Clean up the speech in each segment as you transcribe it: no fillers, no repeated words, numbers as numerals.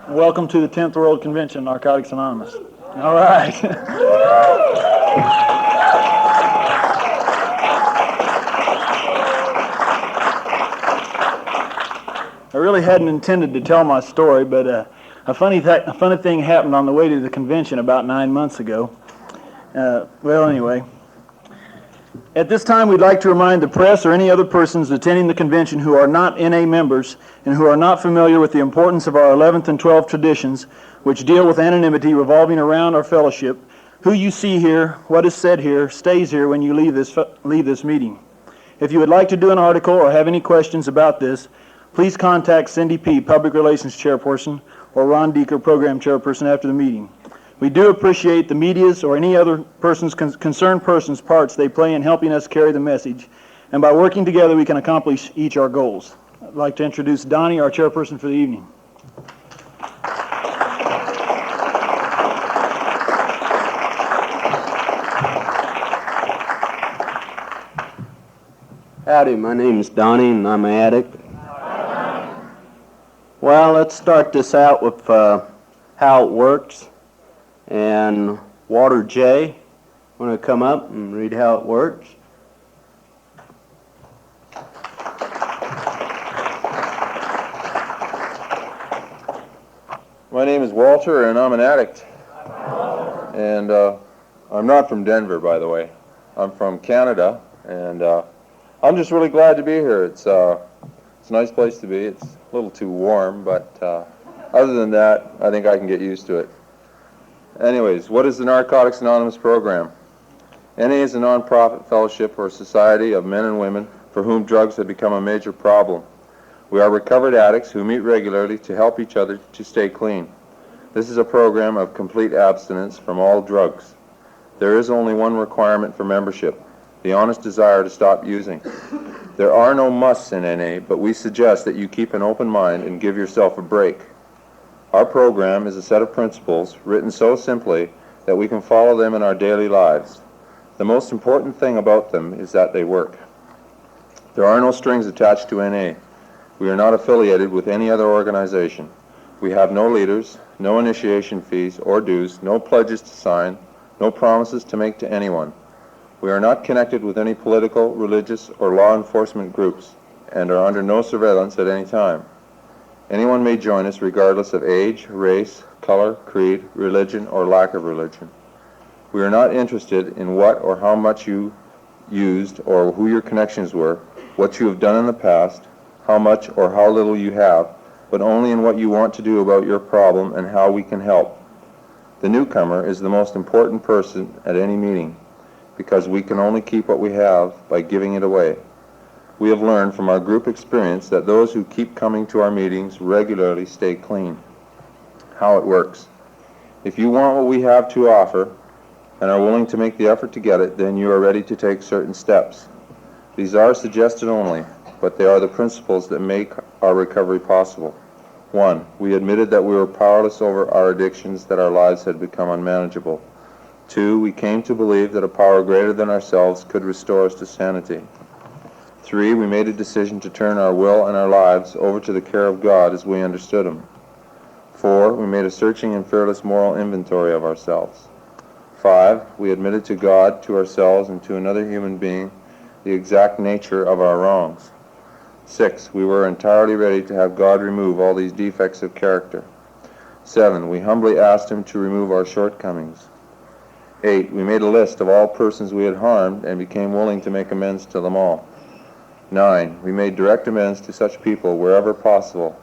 Welcome to the 10th World Convention, Narcotics Anonymous. All right. I really hadn't intended to tell my story, but a funny thing happened on the way to the convention about 9 months ago. Anyway. At this time, we'd like to remind the press or any other persons attending the convention who are not NA members and who are not familiar with the importance of our 11th and 12th traditions, which deal with anonymity revolving around our fellowship. Who you see here, what is said here, stays here when you leave this meeting. If you would like to do an article or have any questions about this, please contact Cindy P., Public Relations Chairperson, or Ron Deeker, Program Chairperson, after the meeting. We do appreciate the media's or any other concerned person's parts they play in helping us carry the message, and by working together we can accomplish each our goals. I'd like to introduce Donnie, our chairperson for the evening. Howdy, my name is Donnie and I'm an addict. Well, let's start this out with how it works. And Walter J. want to come up and read how it works. My name is Walter and I'm an addict. And I'm not from Denver, by the way. I'm from Canada, and I'm just really glad to be here. It's a nice place to be. It's a little too warm, but other than that, I think I can get used to it. Anyways, what is the Narcotics Anonymous program? NA is a non-profit fellowship or society of men and women for whom drugs have become a major problem. We are recovered addicts who meet regularly to help each other to stay clean. This is a program of complete abstinence from all drugs. There is only one requirement for membership: the honest desire to stop using. There are no musts in NA, but we suggest that you keep an open mind and give yourself a break. Our program is a set of principles written so simply that we can follow them in our daily lives. The most important thing about them is that they work. There are no strings attached to NA. We are not affiliated with any other organization. We have no leaders, no initiation fees or dues, no pledges to sign, no promises to make to anyone. We are not connected with any political, religious, or law enforcement groups, and are under no surveillance at any time. Anyone may join us regardless of age, race, color, creed, religion, or lack of religion. We are not interested in what or how much you used or who your connections were, what you have done in the past, how much or how little you have, but only in what you want to do about your problem and how we can help. The newcomer is the most important person at any meeting, because we can only keep what we have by giving it away. We have learned from our group experience that those who keep coming to our meetings regularly stay clean. How it works. If you want what we have to offer and are willing to make the effort to get it, then you are ready to take certain steps. These are suggested only, but they are the principles that make our recovery possible. 1. We admitted that we were powerless over our addictions, that our lives had become unmanageable. 2. We came to believe that a power greater than ourselves could restore us to sanity. 3. We made a decision to turn our will and our lives over to the care of God as we understood Him. 4. We made a searching and fearless moral inventory of ourselves. 5. We admitted to God, to ourselves, and to another human being the exact nature of our wrongs. 6. We were entirely ready to have God remove all these defects of character. 7. We humbly asked Him to remove our shortcomings. 8. We made a list of all persons we had harmed and became willing to make amends to them all. 9. We made direct amends to such people wherever possible,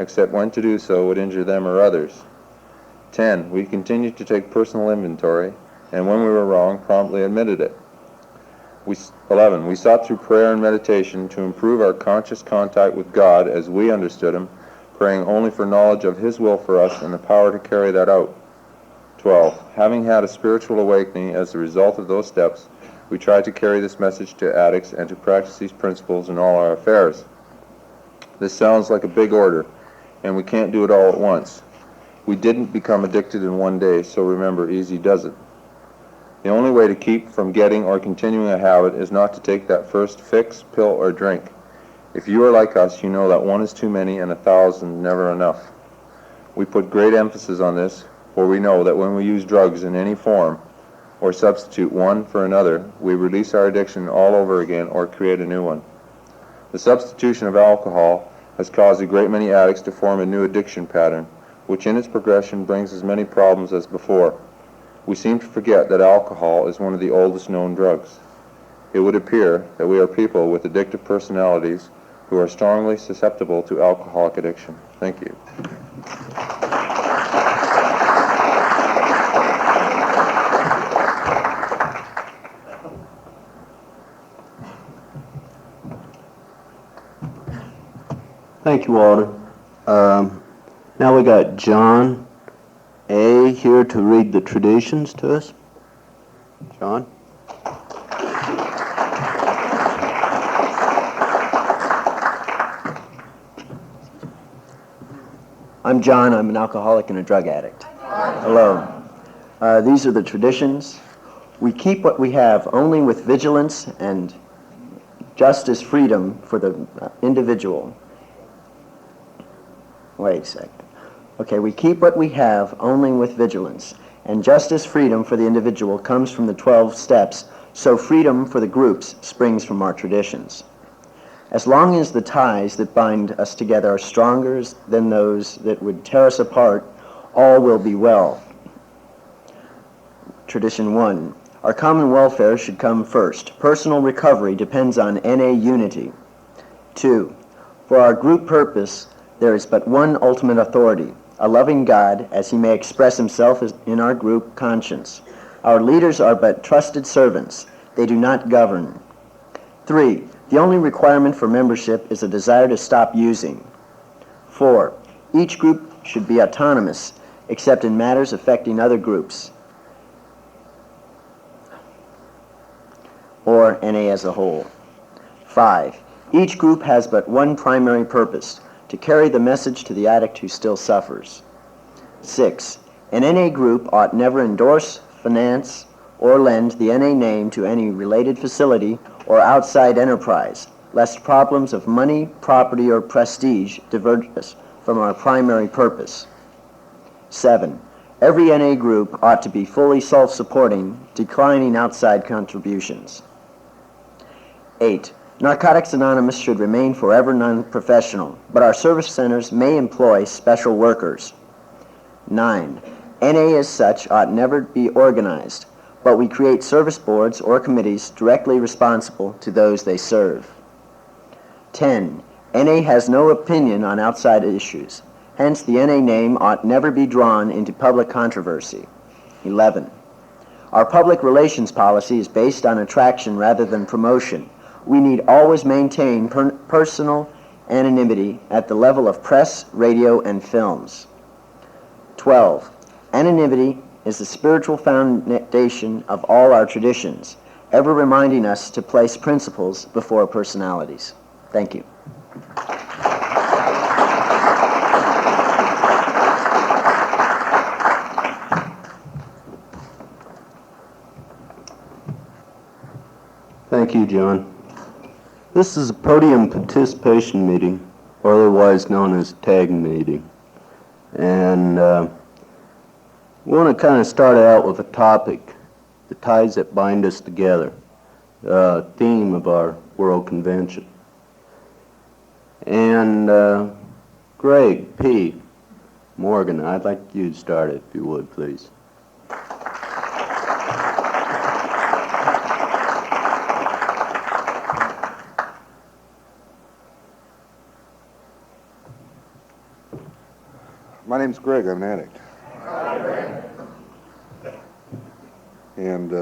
except when to do so would injure them or others. 10. We continued to take personal inventory, and when we were wrong, promptly admitted it. 11. We sought through prayer and meditation to improve our conscious contact with God as we understood Him, praying only for knowledge of His will for us and the power to carry that out. 12. Having had a spiritual awakening as a result of those steps, we try to carry this message to addicts and to practice these principles in all our affairs. This sounds like a big order, and we can't do it all at once. We didn't become addicted in one day, so remember, easy does it. The only way to keep from getting or continuing a habit is not to take that first fix, pill, or drink. If you are like us, you know that one is too many and 1,000 never enough. We put great emphasis on this, for we know that when we use drugs in any form or substitute one for another, we release our addiction all over again or create a new one. The substitution of alcohol has caused a great many addicts to form a new addiction pattern, which in its progression brings as many problems as before. We seem to forget that alcohol is one of the oldest known drugs. It would appear that we are people with addictive personalities who are strongly susceptible to alcoholic addiction. Thank you. Thank you, Walter. Now we got John A. here to read the traditions to us. John? I'm John. I'm an alcoholic and a drug addict. Hello. These are the traditions. We keep what we have only with vigilance and justice, freedom for the individual. Wait a second. Okay, we keep what we have only with vigilance, and justice, freedom for the individual comes from the 12 steps, so freedom for the groups springs from our traditions. As long as the ties that bind us together are stronger than those that would tear us apart, all will be well. Tradition 1. Our common welfare should come first. Personal recovery depends on NA unity. 2. For our group purpose, there is but one ultimate authority, a loving God, as he may express himself in our group conscience. Our leaders are but trusted servants. They do not govern. 3. The only requirement for membership is a desire to stop using. 4. Each group should be autonomous, except in matters affecting other groups, or NA as a whole. 5. Each group has but one primary purpose, to carry the message to the addict who still suffers. 6. An NA group ought never endorse, finance, or lend the NA name to any related facility or outside enterprise, lest problems of money, property, or prestige divert us from our primary purpose. 7. Every NA group ought to be fully self-supporting, declining outside contributions. 8. Narcotics Anonymous should remain forever non-professional, but our service centers may employ special workers. 9. NA as such ought never be organized, but we create service boards or committees directly responsible to those they serve. 10. NA has no opinion on outside issues, hence the NA name ought never be drawn into public controversy. 11. Our public relations policy is based on attraction rather than promotion. We need always maintain personal anonymity at the level of press, radio, and films. 12. Anonymity is the spiritual foundation of all our traditions, ever reminding us to place principles before personalities. Thank you. Thank you, John. This is a podium participation meeting, or otherwise known as tag meeting. And we want to kind of start out with a topic, the ties that bind us together, the theme of our World Convention. And Greg P. Morgan, I'd like you to start it, if you would, please. My name's Greg. I'm an addict. And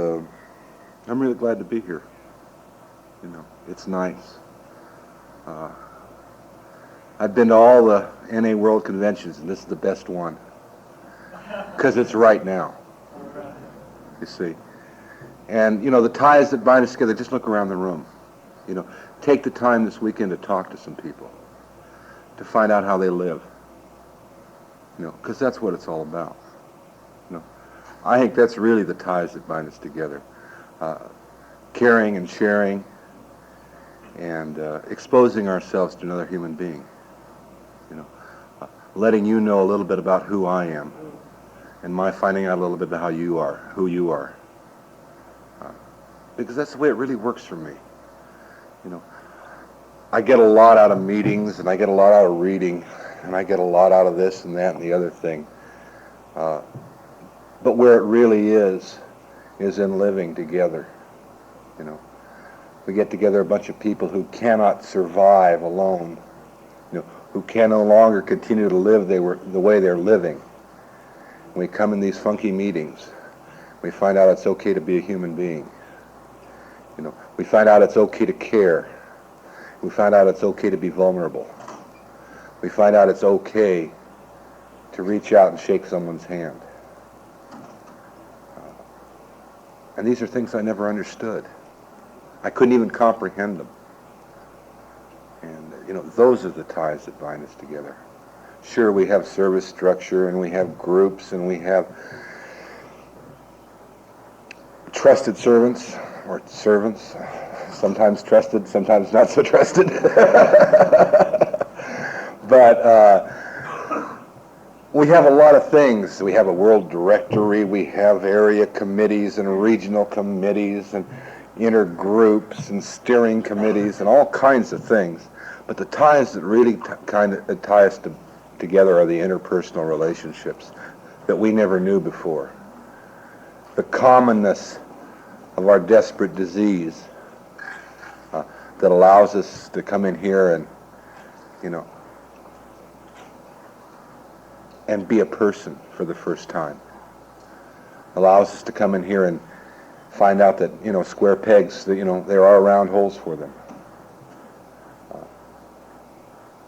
I'm really glad to be here. You know, it's nice. I've been to all the NA World Conventions, and this is the best one. Because it's right now. You see. And, you know, the ties that bind us together, just look around the room. You know, take the time this weekend to talk to some people, to find out how they live. You know, because that's what it's all about. You know, I think that's really the ties that bind us together. Caring and sharing and exposing ourselves to another human being. You know, letting you know a little bit about who I am, and my finding out a little bit about who you are. Because that's the way it really works for me. You know, I get a lot out of meetings, and I get a lot out of reading, and I get a lot out of this and that and the other thing. But where it really is in living together. You know, we get together a bunch of people who cannot survive alone, you know, who can no longer continue to live the way they're living. We come in these funky meetings. We find out it's okay to be a human being. You know, we find out it's okay to care. We find out it's okay to be vulnerable. We find out it's okay to reach out and shake someone's hand. And these are things I never understood. I couldn't even comprehend them. And, you know, those are the ties that bind us together. Sure, we have service structure, and we have groups, and we have trusted servants, or servants, sometimes trusted, sometimes not so trusted. But we have a lot of things. We have a world directory, we have area committees and regional committees and intergroups and steering committees and all kinds of things. But the ties that really tie us together are the interpersonal relationships that we never knew before. The commonness of our desperate disease that allows us to come in here and, you know, and be a person for the first time. Allows us to come in here and find out that, you know, square pegs, that, you know, there are round holes for them.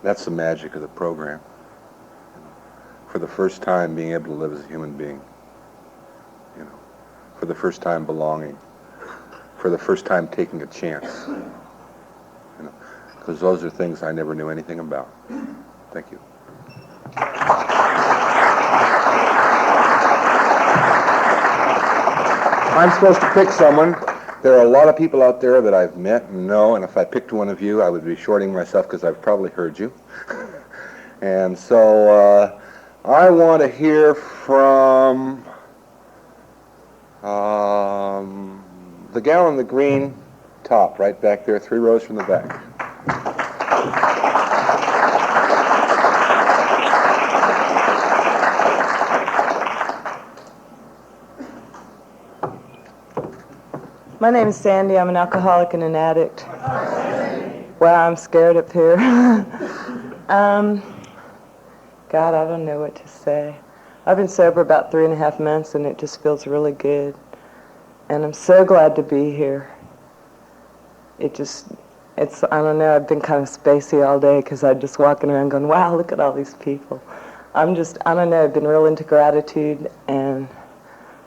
That's the magic of the program. For the first time being able to live as a human being. You know, for the first time belonging. For the first time taking a chance. You know, because those are things I never knew anything about. Thank you. I'm supposed to pick someone. There are a lot of people out there that I've met and know, and if I picked one of you, I would be shorting myself because I've probably heard you. And so I want to hear from the gal in the green top, right back there, 3 rows from the back. My name is Sandy. I'm an alcoholic and an addict. Well, I'm scared up here. God, I don't know what to say. I've been sober about 3.5 months, and it just feels really good. And I'm so glad to be here. I don't know, I've been kind of spacey all day because I'm just walking around going, wow, look at all these people. I don't know, I've been real into gratitude, and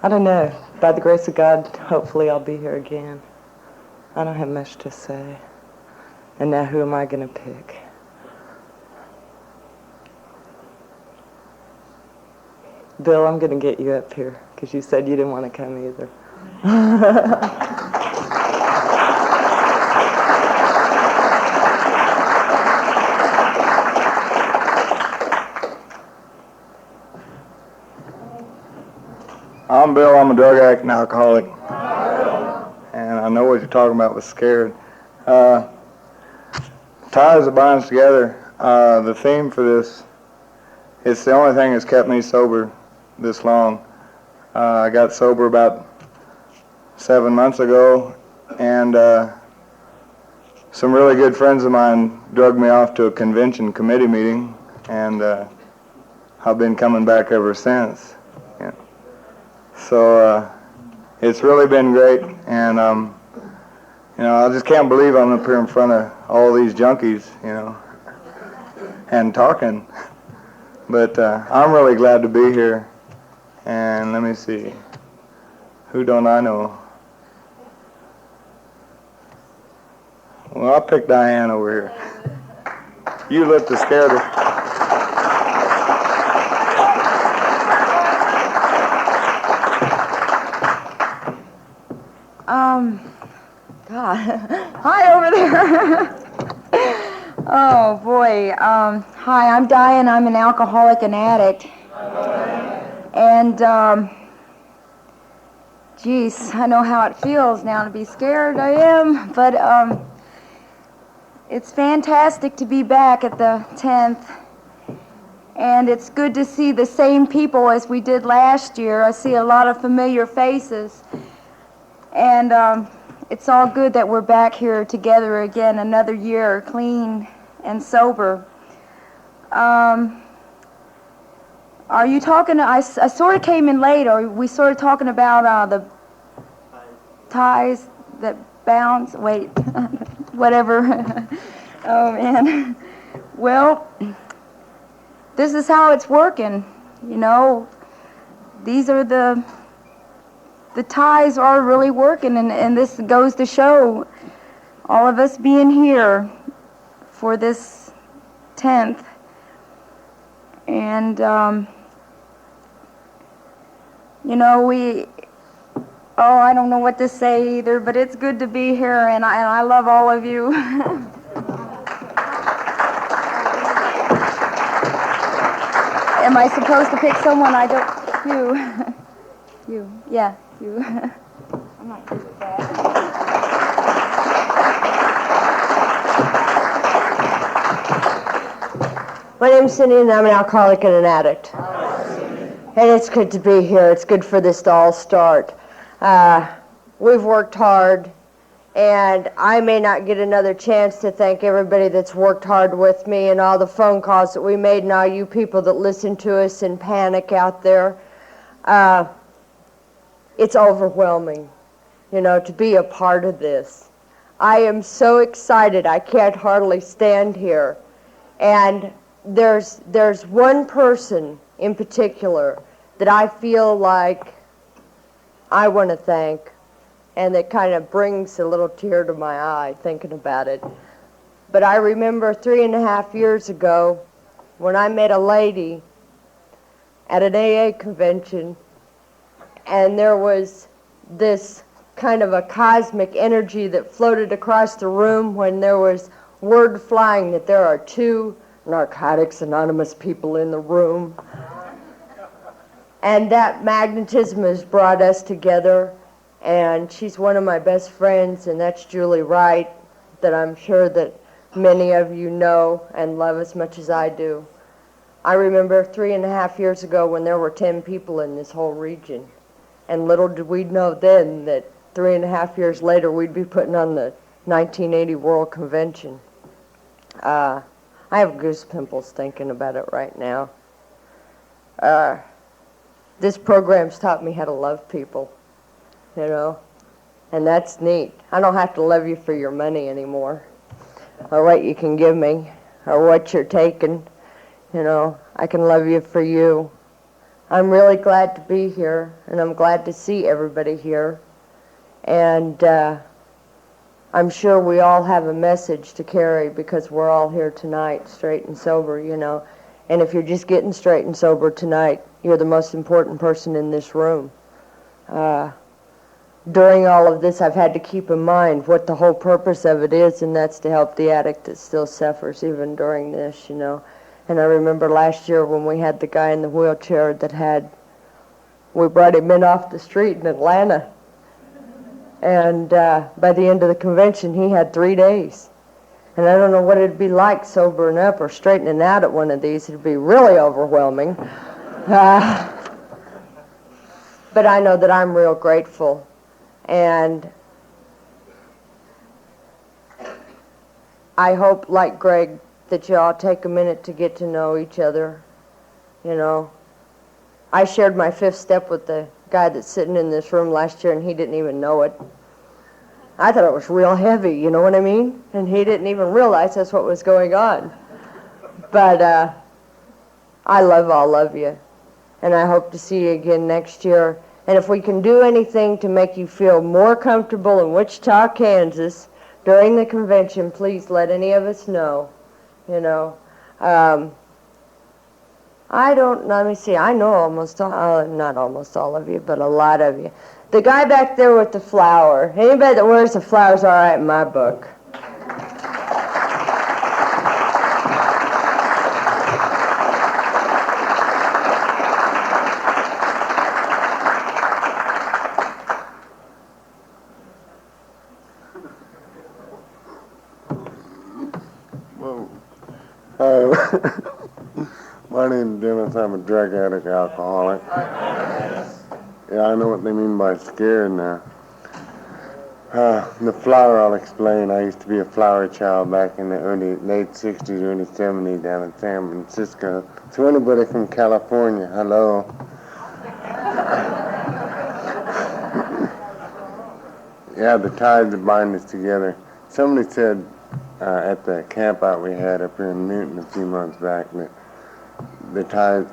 I don't know, by the grace of God, hopefully I'll be here again. I don't have much to say. And now who am I going to pick? Bill, I'm going to get you up here because you said you didn't want to come either. I'm Bill. I'm a drug addict and alcoholic. And I know what you're talking about with scared. Ties that bind us together. The theme for this, it's the only thing that's kept me sober this long. I got sober about 7 months ago, and some really good friends of mine drugged me off to a convention committee meeting, and I've been coming back ever since. Yeah. So it's really been great, and you know, I just can't believe I'm up here in front of all these junkies, you know, and talking. But I'm really glad to be here. And let me see, who don't I know? Well, I'll pick Diane over here. You look the scared. God. Hi over there. Oh, boy. Hi, I'm Diane. I'm an alcoholic and addict. And, geez, I know how it feels now to be scared. I am. But it's fantastic to be back at the 10th. And it's good to see the same people as we did last year. I see a lot of familiar faces. And it's all good that we're back here together again, another year, clean and sober. Are you talking, I sort of came in late, or we sort of talking about the ties that bounce, wait, whatever. Oh man. Well, this is how it's working, you know. These are the ties are really working, and this goes to show all of us being here for this 10th. And, you know, I don't know what to say either, but it's good to be here, and I love all of you. Am I supposed to pick someone? I don't, you, yeah, you. I'm not good at that. My name's Cindy, and I'm an alcoholic and an addict. And it's good to be here. It's good for this to all start. We've worked hard, and I may not get another chance to thank everybody that's worked hard with me and all the phone calls that we made and all you people that listen to us in panic out there. It's overwhelming, you know, to be a part of this. I am so excited. I can't hardly stand here. And there's one person in particular that I feel like I want to thank, and that kind of brings a little tear to my eye thinking about it. But I remember 3.5 years ago when I met a lady at an AA convention, and there was this kind of a cosmic energy that floated across the room when there was word flying that there are 2 Narcotics Anonymous people in the room. And that magnetism has brought us together, and she's one of my best friends, and that's Julie Wright, that I'm sure that many of you know and love as much as I do. I remember 3.5 years ago when there were 10 people in this whole region, and little did we know then that 3.5 years later we'd be putting on the 1980 World Convention. I have goose pimples thinking about it right now. This program's taught me how to love people, you know, and that's neat. I don't have to love you for your money anymore, or what you can give me, or what you're taking, you know. I can love you for you. I'm really glad to be here, and I'm glad to see everybody here, and I'm sure we all have a message to carry because we're all here tonight, straight and sober, you know. And if you're just getting straight and sober tonight, you're the most important person in this room. During all of this, I've had to keep in mind what the whole purpose of it is, and that's to help the addict that still suffers even during this, you know. And I remember last year when we had the guy in the wheelchair we brought him in off the street in Atlanta. And by the end of the convention, he had 3 days. And I don't know what it'd be like sobering up or straightening out at one of these. It'd be really overwhelming. But I know that I'm real grateful. And I hope, like Greg, that you all take a minute to get to know each other. You know, I shared my 5th step with the guy that's sitting in this room last year, and he didn't even know it. I thought it was real heavy, you know what I mean? And he didn't even realize that's what was going on. But I love all of you, and I hope to see you again next year. And if we can do anything to make you feel more comfortable in Wichita, Kansas during the convention, please let any of us know, you know. Let me see, I know not almost all of you, but a lot of you. The guy back there with the flower, anybody that wears the flower's all right in my book. My name's Dennis. I'm a drug addict, alcoholic. Yeah, I know what they mean by scared now. The flower, I'll explain. I used to be a flower child back in the late 60s, early 70s down in San Francisco. To anybody from California, hello. Yeah, the ties that bind us together. Somebody said at the camp out we had up here in Newton a few months back that the ties,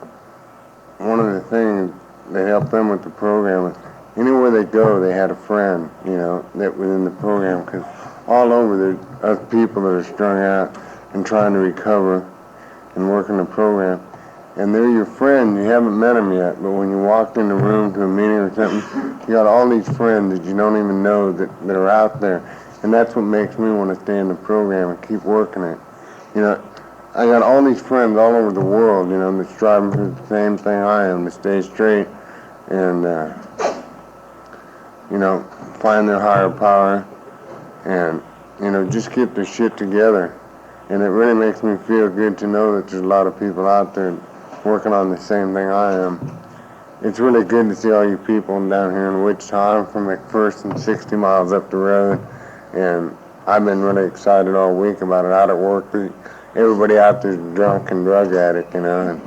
one of the things that helped them with the program was anywhere they go, they had a friend, you know, that was in the program, because all over there's us people that are strung out and trying to recover and work in the program. And they're your friend. You haven't met them yet, but when you walk in the room to a meeting or something, you got all these friends that you don't even know that are out there. And that's what makes me want to stay in the program and keep working it. You know, I got all these friends all over the world, you know, that's striving for the same thing I am, to stay straight and, you know, find their higher power and, you know, just get their shit together. And it really makes me feel good to know that there's a lot of people out there working on the same thing I am. It's really good to see all you people down here in Wichita. I'm from McPherson, and 60 miles up the road, and I've been really excited all week about it. Out at work, everybody out there's drunk and drug addict, you know, and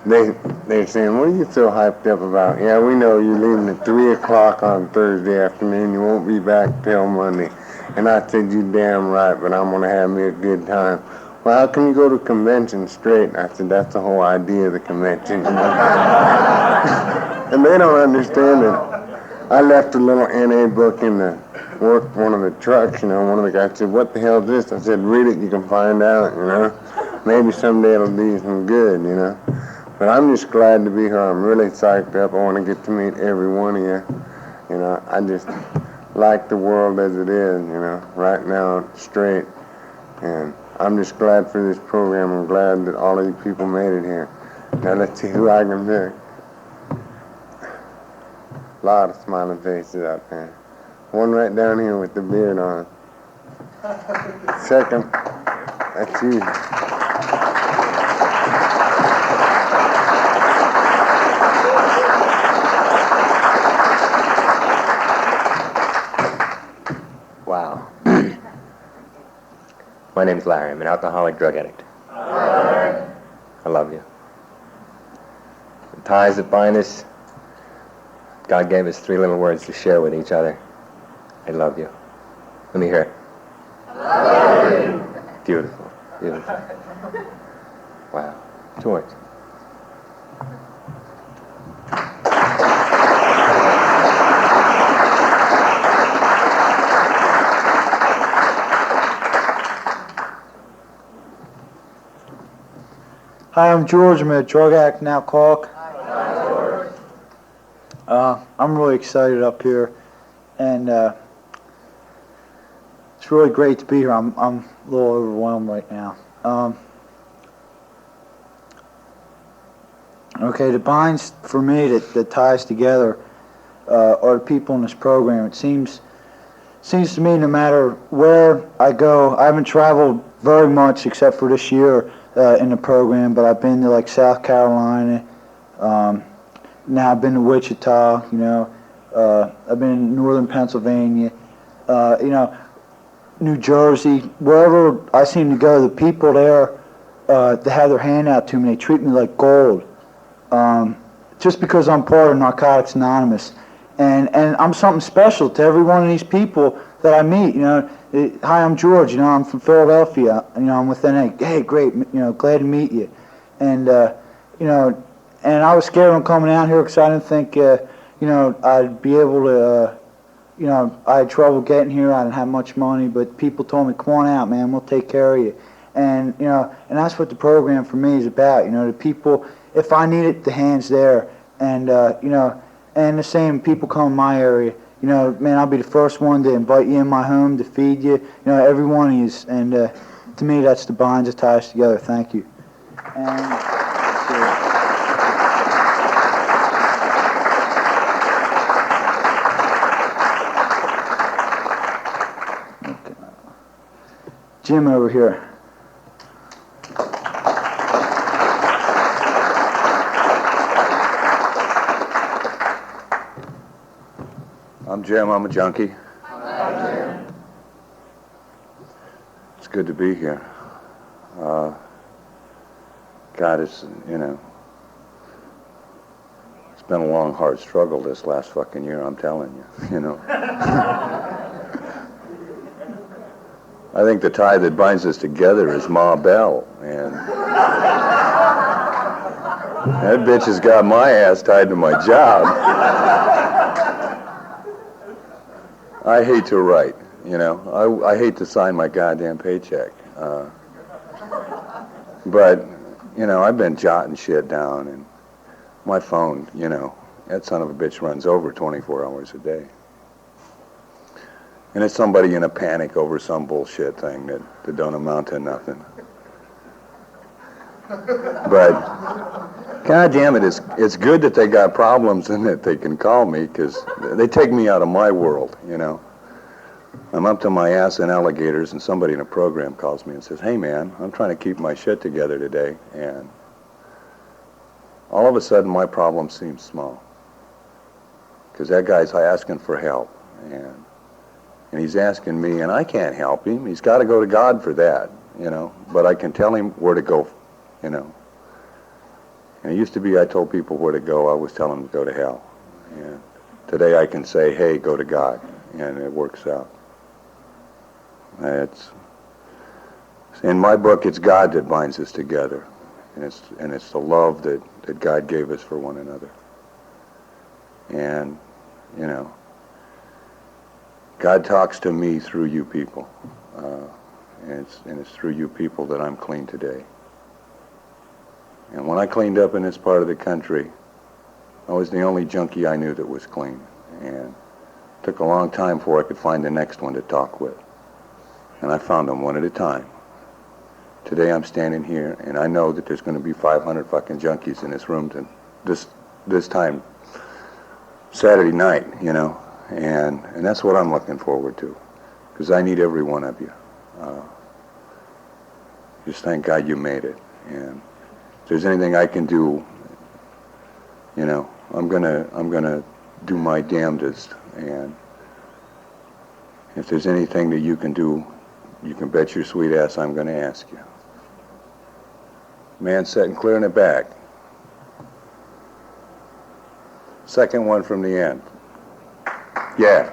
they're saying, what are you so hyped up about? Yeah, we know you're leaving at 3 o'clock on Thursday afternoon. You won't be back till Monday. And I said, you damn right, but I'm going to have me a good time. Well, how can you go to a convention straight? And I said, that's the whole idea of the convention, you know? And they don't understand it. I left a little NA book in the work, one of the trucks, you know. One of the guys said, what the hell is this? I said, read it, you can find out, you know. Maybe someday it'll do you some good, you know. But I'm just glad to be here. I'm really psyched up. I want to get to meet every one of you. You know, I just like the world as it is, you know, right now, straight. And I'm just glad for this program. I'm glad that all of you people made it here. Now let's see who I can pick. A lot of smiling faces out there. One right down here with the beard on. Second, that's you. Wow. My name's Larry. I'm an alcoholic drug addict. I love you. The ties that bind us, God gave us 3 little words to share with each other. I love you. Let me hear it. I love you. Beautiful. Beautiful. Wow. George. Hi, I'm George. I'm a drug addict and alcoholic. I'm really excited up here, and it's really great to be here. I'm a little overwhelmed right now. Okay, the binds for me that ties together are the people in this program. It seems to me no matter where I go, I haven't traveled very much except for this year in the program, but I've been to like South Carolina. Now I've been to Wichita, you know. I've been in northern Pennsylvania, you know, New Jersey. Wherever I seem to go, the people there, they have their hand out to me. They treat me like gold. Just because I'm part of Narcotics Anonymous. And I'm something special to every one of these people that I meet, you know. Hi, I'm George, you know, I'm from Philadelphia, you know, I'm with NA. Hey, great, you know, glad to meet you. And, you know, and I was scared on coming out here because I didn't think, you know, I'd be able to, you know, I had trouble getting here, I didn't have much money, but people told me, come on out, man, we'll take care of you. And, you know, and that's what the program for me is about, you know, the people, if I need it, the hand's there. And, you know, and the same, people come in my area, you know, man, I'll be the first one to invite you in my home, to feed you, you know, every one of you. And to me, that's the bonds that tie us together. Thank you. And, Jim over here. I'm Jim. I'm a junkie. It's good to be here. God, it's, you know, it's been a long, hard struggle this last fucking year, I'm telling you, you know. I think the tie that binds us together is Ma Bell, and that bitch has got my ass tied to my job. I hate to write, you know. I hate to sign my goddamn paycheck. But, you know, I've been jotting shit down, and my phone, you know, that son of a bitch runs over 24 hours a day. And it's somebody in a panic over some bullshit thing that don't amount to nothing. But, God damn it, it's good that they got problems and that they can call me, because they take me out of my world, you know. I'm up to my ass in alligators, and somebody in a program calls me and says, hey man, I'm trying to keep my shit together today, and all of a sudden my problem seems small. Because that guy's asking for help, and he's asking me, and I can't help him. He's got to go to God for that, you know, but I can tell him where to go, you know. And it used to be I told people where to go, I was telling them to go to hell. And today I can say, hey, go to God, and it works out. In my book, it's God that binds us together, and it's the love that God gave us for one another. And, you know, God talks to me through you people, and it's through you people that I'm clean today. And when I cleaned up in this part of the country, I was the only junkie I knew that was clean, and it took a long time before I could find the next one to talk with. And I found them one at a time. Today I'm standing here, and I know that there's going to be 500 fucking junkies in this room this time Saturday night, you know, and that's what I'm looking forward to, because I need every one of you. Just thank God you made it, and if there's anything I can do, you know, I'm gonna do my damnedest, and if there's anything that you can do, you can bet your sweet ass I'm going to ask you. Man sitting clear in the back. Second one from the end. Yeah.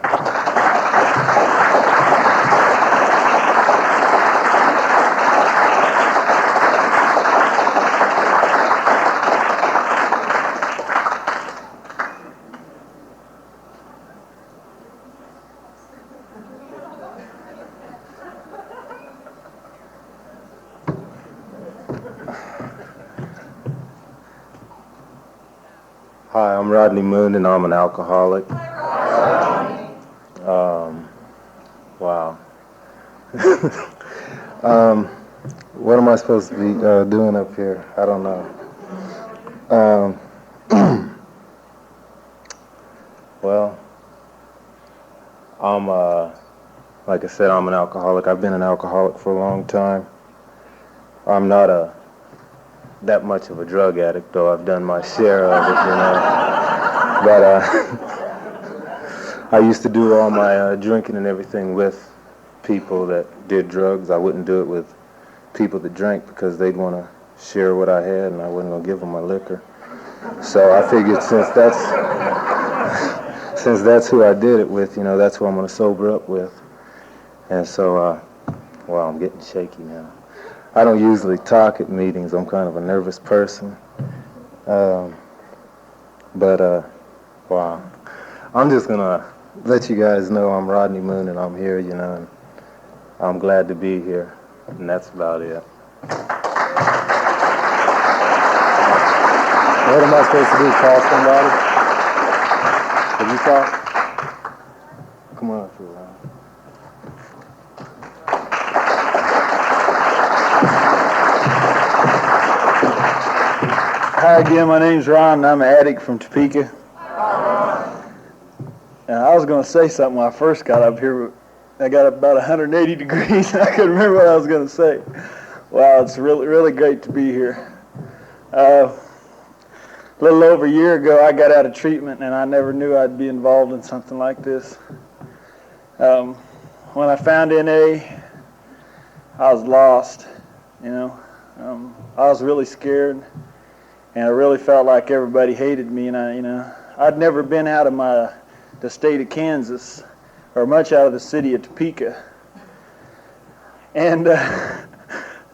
Hi, I'm Rodney Moon, and I'm an alcoholic. Wow. What am I supposed to be doing up here? I don't know. Well, I'm, like I said, I'm an alcoholic. I've been an alcoholic for a long time. I'm not that much of a drug addict, though I've done my share of it, you know. But I used to do all my drinking and everything with people that did drugs. I wouldn't do it with people that drank because they'd want to share what I had, and I wasn't going to give them my liquor. So I figured since that's who I did it with, you know, that's who I'm going to sober up with. And so, well, I'm getting shaky now. I don't usually talk at meetings. I'm kind of a nervous person. Wow. I'm just going to let you guys know I'm Rodney Moon, and I'm here, you know, and I'm glad to be here, and that's about it. What am I supposed to do, call somebody? Have you called? Come on up here, Ron. Hi again, my name's Ron, and I'm an addict from Topeka. And I was going to say something when I first got up here. I got about 180 degrees, and I couldn't remember what I was going to say. Wow, it's really, really great to be here. A little over a year ago, I got out of treatment, and I never knew I'd be involved in something like this. When I found NA, I was lost, you know. I was really scared, and I really felt like everybody hated me. And I'd never been out of the state of Kansas, or much out of the city of Topeka. And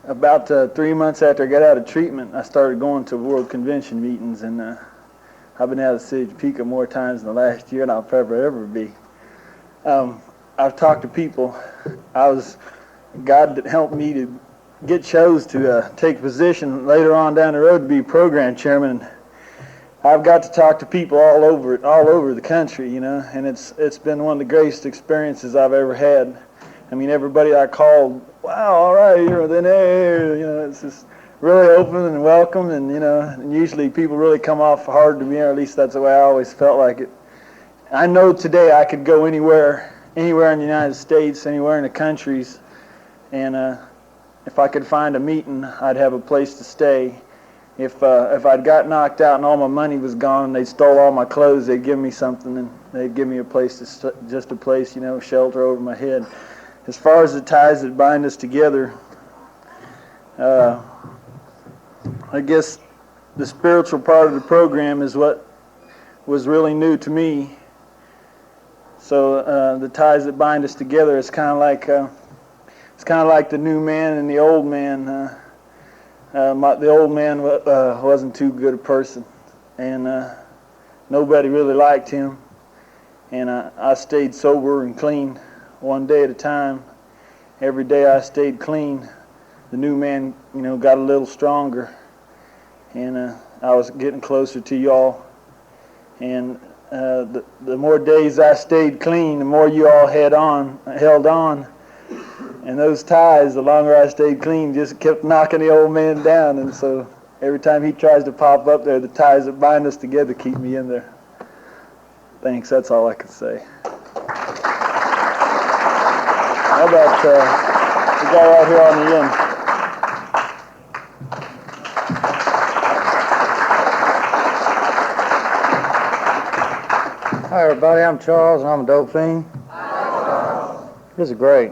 about 3 months after I got out of treatment, I started going to World Convention meetings, and I've been out of the city of Topeka more times in the last year than I'll ever be. I've talked to people. God helped me to get chose to take a position later on down the road to be program chairman. And I've got to talk to people all over the country, you know, and it's been one of the greatest experiences I've ever had. I mean, everybody I called, wow, all right, you're the NA, you know, it's just really open and welcome, and you know, and usually people really come off hard to me, or at least that's the way I always felt like it. I know today I could go anywhere in the United States, anywhere in the countries, and if I could find a meeting, I'd have a place to stay. If I'd got knocked out and all my money was gone, and they stole all my clothes, they'd give me something, and they'd give me a place just a place, you know, shelter over my head. As far as the ties that bind us together, I guess the spiritual part of the program is what was really new to me. So the ties that bind us together is kind of like the new man and the old man. The old man wasn't too good a person, and nobody really liked him. And I stayed sober and clean, one day at a time. Every day I stayed clean. The new man, you know, got a little stronger, and I was getting closer to y'all. And the more days I stayed clean, the more you all held on. And those ties, the longer I stayed clean, just kept knocking the old man down. And so every time he tries to pop up there, the ties that bind us together keep me in there. Thanks, that's all I could say. How about the guy right here on the end? Hi everybody, I'm Charles and I'm a dope fiend. This is great.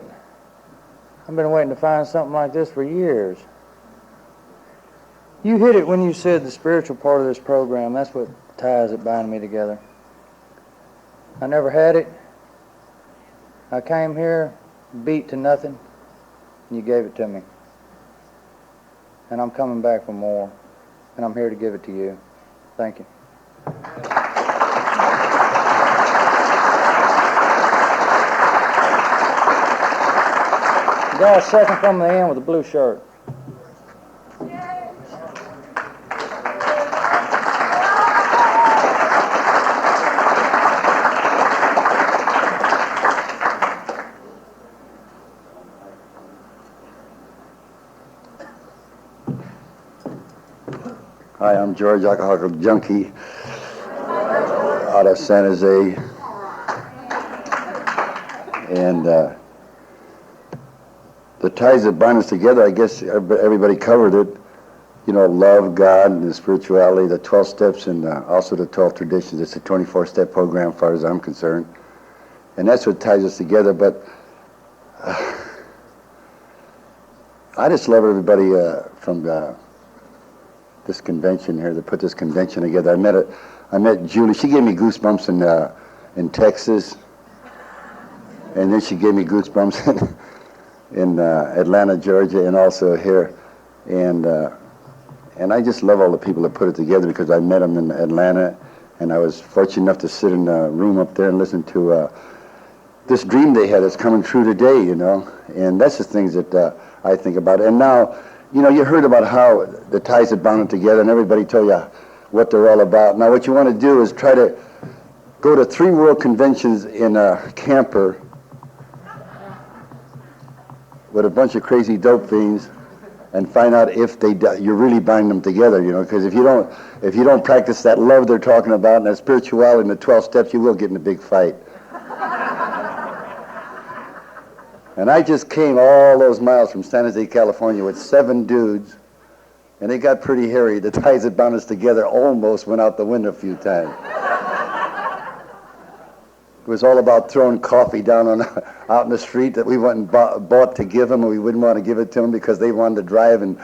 I've been waiting to find something like this for years. You hit it when you said the spiritual part of this program. That's what ties that bind me together. I never had it. I came here beat to nothing, and you gave it to me. And I'm coming back for more, and I'm here to give it to you. Thank you. Guy second from the end with a blue shirt. Hi, I'm George, alcoholic junkie out of San Jose. And the ties that bind us together, I guess everybody covered it. You know, love, God, and the spirituality, the 12 steps, and also the 12 traditions. It's a 24-step program as far as I'm concerned. And that's what ties us together. But I just love everybody from this convention here that put this convention together. I met Julie. She gave me goosebumps in Texas. And then she gave me goosebumps in Atlanta, Georgia, and also here. And I just love all the people that put it together because I met them in Atlanta, and I was fortunate enough to sit in a room up there and listen to this dream they had that's coming true today, you know. And that's the things that I think about. And now, you know, you heard about how the ties had bound them together, and everybody told you what they're all about. Now, what you want to do is try to go to 3 world conventions in a camper with a bunch of crazy dope fiends and find out if you really bind them together, you know, because if you don't practice that love they're talking about and that spirituality and the 12 steps, you will get in a big fight. And I just came all those miles from San Jose, California with 7 dudes and it got pretty hairy. The ties that bound us together almost went out the window a few times. It was all about throwing coffee down out in the street that we went and bought to give them, and we wouldn't want to give it to them because they wanted to drive. And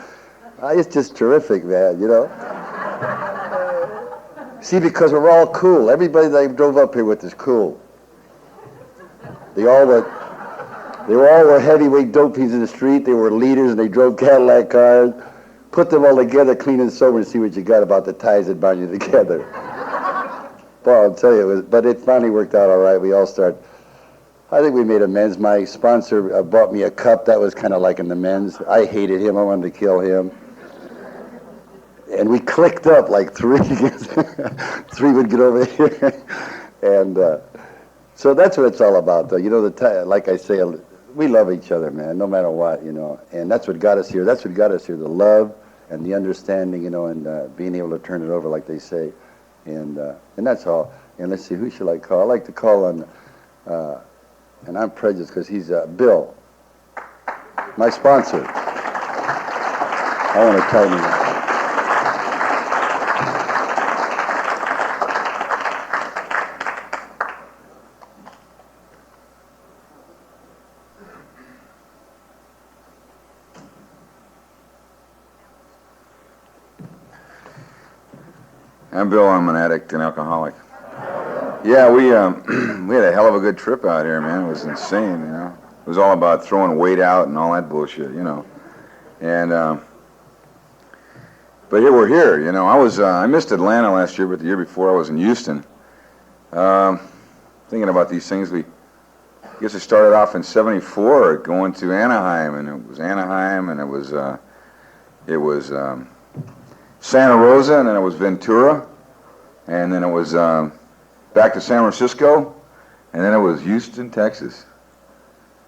it's just terrific, man, you know. See, because we're all cool. Everybody that I drove up here with is cool. They all were heavyweight dopies in the street. They were leaders, and they drove Cadillac cars. Put them all together, clean and sober, and see what you got about the ties that bind you together. Well, I'll tell you, but it finally worked out all right. We all started. I think we made amends. My sponsor bought me a cup. That was kind of like an amends. I hated him. I wanted to kill him. And we clicked up like three. Three would get over here. And so that's what it's all about, though. You know, like I say, we love each other, man, no matter what, you know. And that's what got us here. That's what got us here, the love and the understanding, you know, and being able to turn it over, like they say. And that's all. And let's see, who should I call? I like to call on, and I'm prejudiced because he's Bill, my sponsor. I want to tell you that. I'm Bill. I'm an addict and alcoholic. Yeah, we had a hell of a good trip out here, man. It was insane, you know. It was all about throwing weight out and all that bullshit, you know. And but here we're here, you know. I missed Atlanta last year, but the year before I was in Houston. Thinking about these things, I guess I started off in '74 going to Anaheim, and it was Anaheim, and it was Santa Rosa, and then it was Ventura, and then it was back to San Francisco, and then it was Houston, Texas,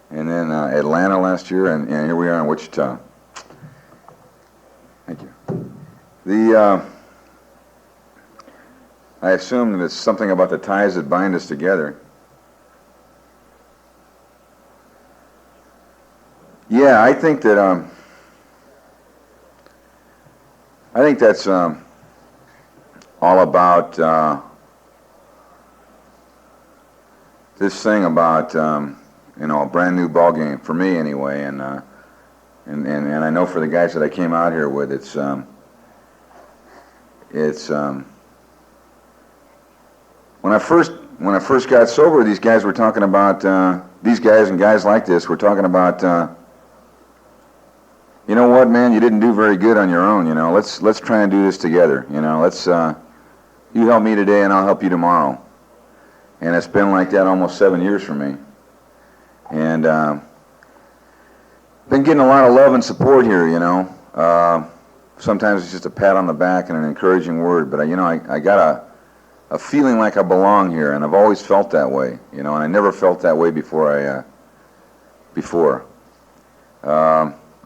and then Atlanta last year, and here we are in Wichita. Thank you. I assume that it's something about the ties that bind us together. Yeah, I think that that's all about this thing about you know, a brand new ball game for me anyway, and I know for the guys that I came out here with, it's when I first got sober, these guys were talking about these guys and guys like this were talking about. You know what, man? You didn't do very good on your own. You know, let's try and do this together. You know, you help me today, and I'll help you tomorrow. And it's been like that almost 7 years for me. And been getting a lot of love and support here. You know, sometimes it's just a pat on the back and an encouraging word. But you know, I got a feeling like I belong here, and I've always felt that way. You know, and I never felt that way before.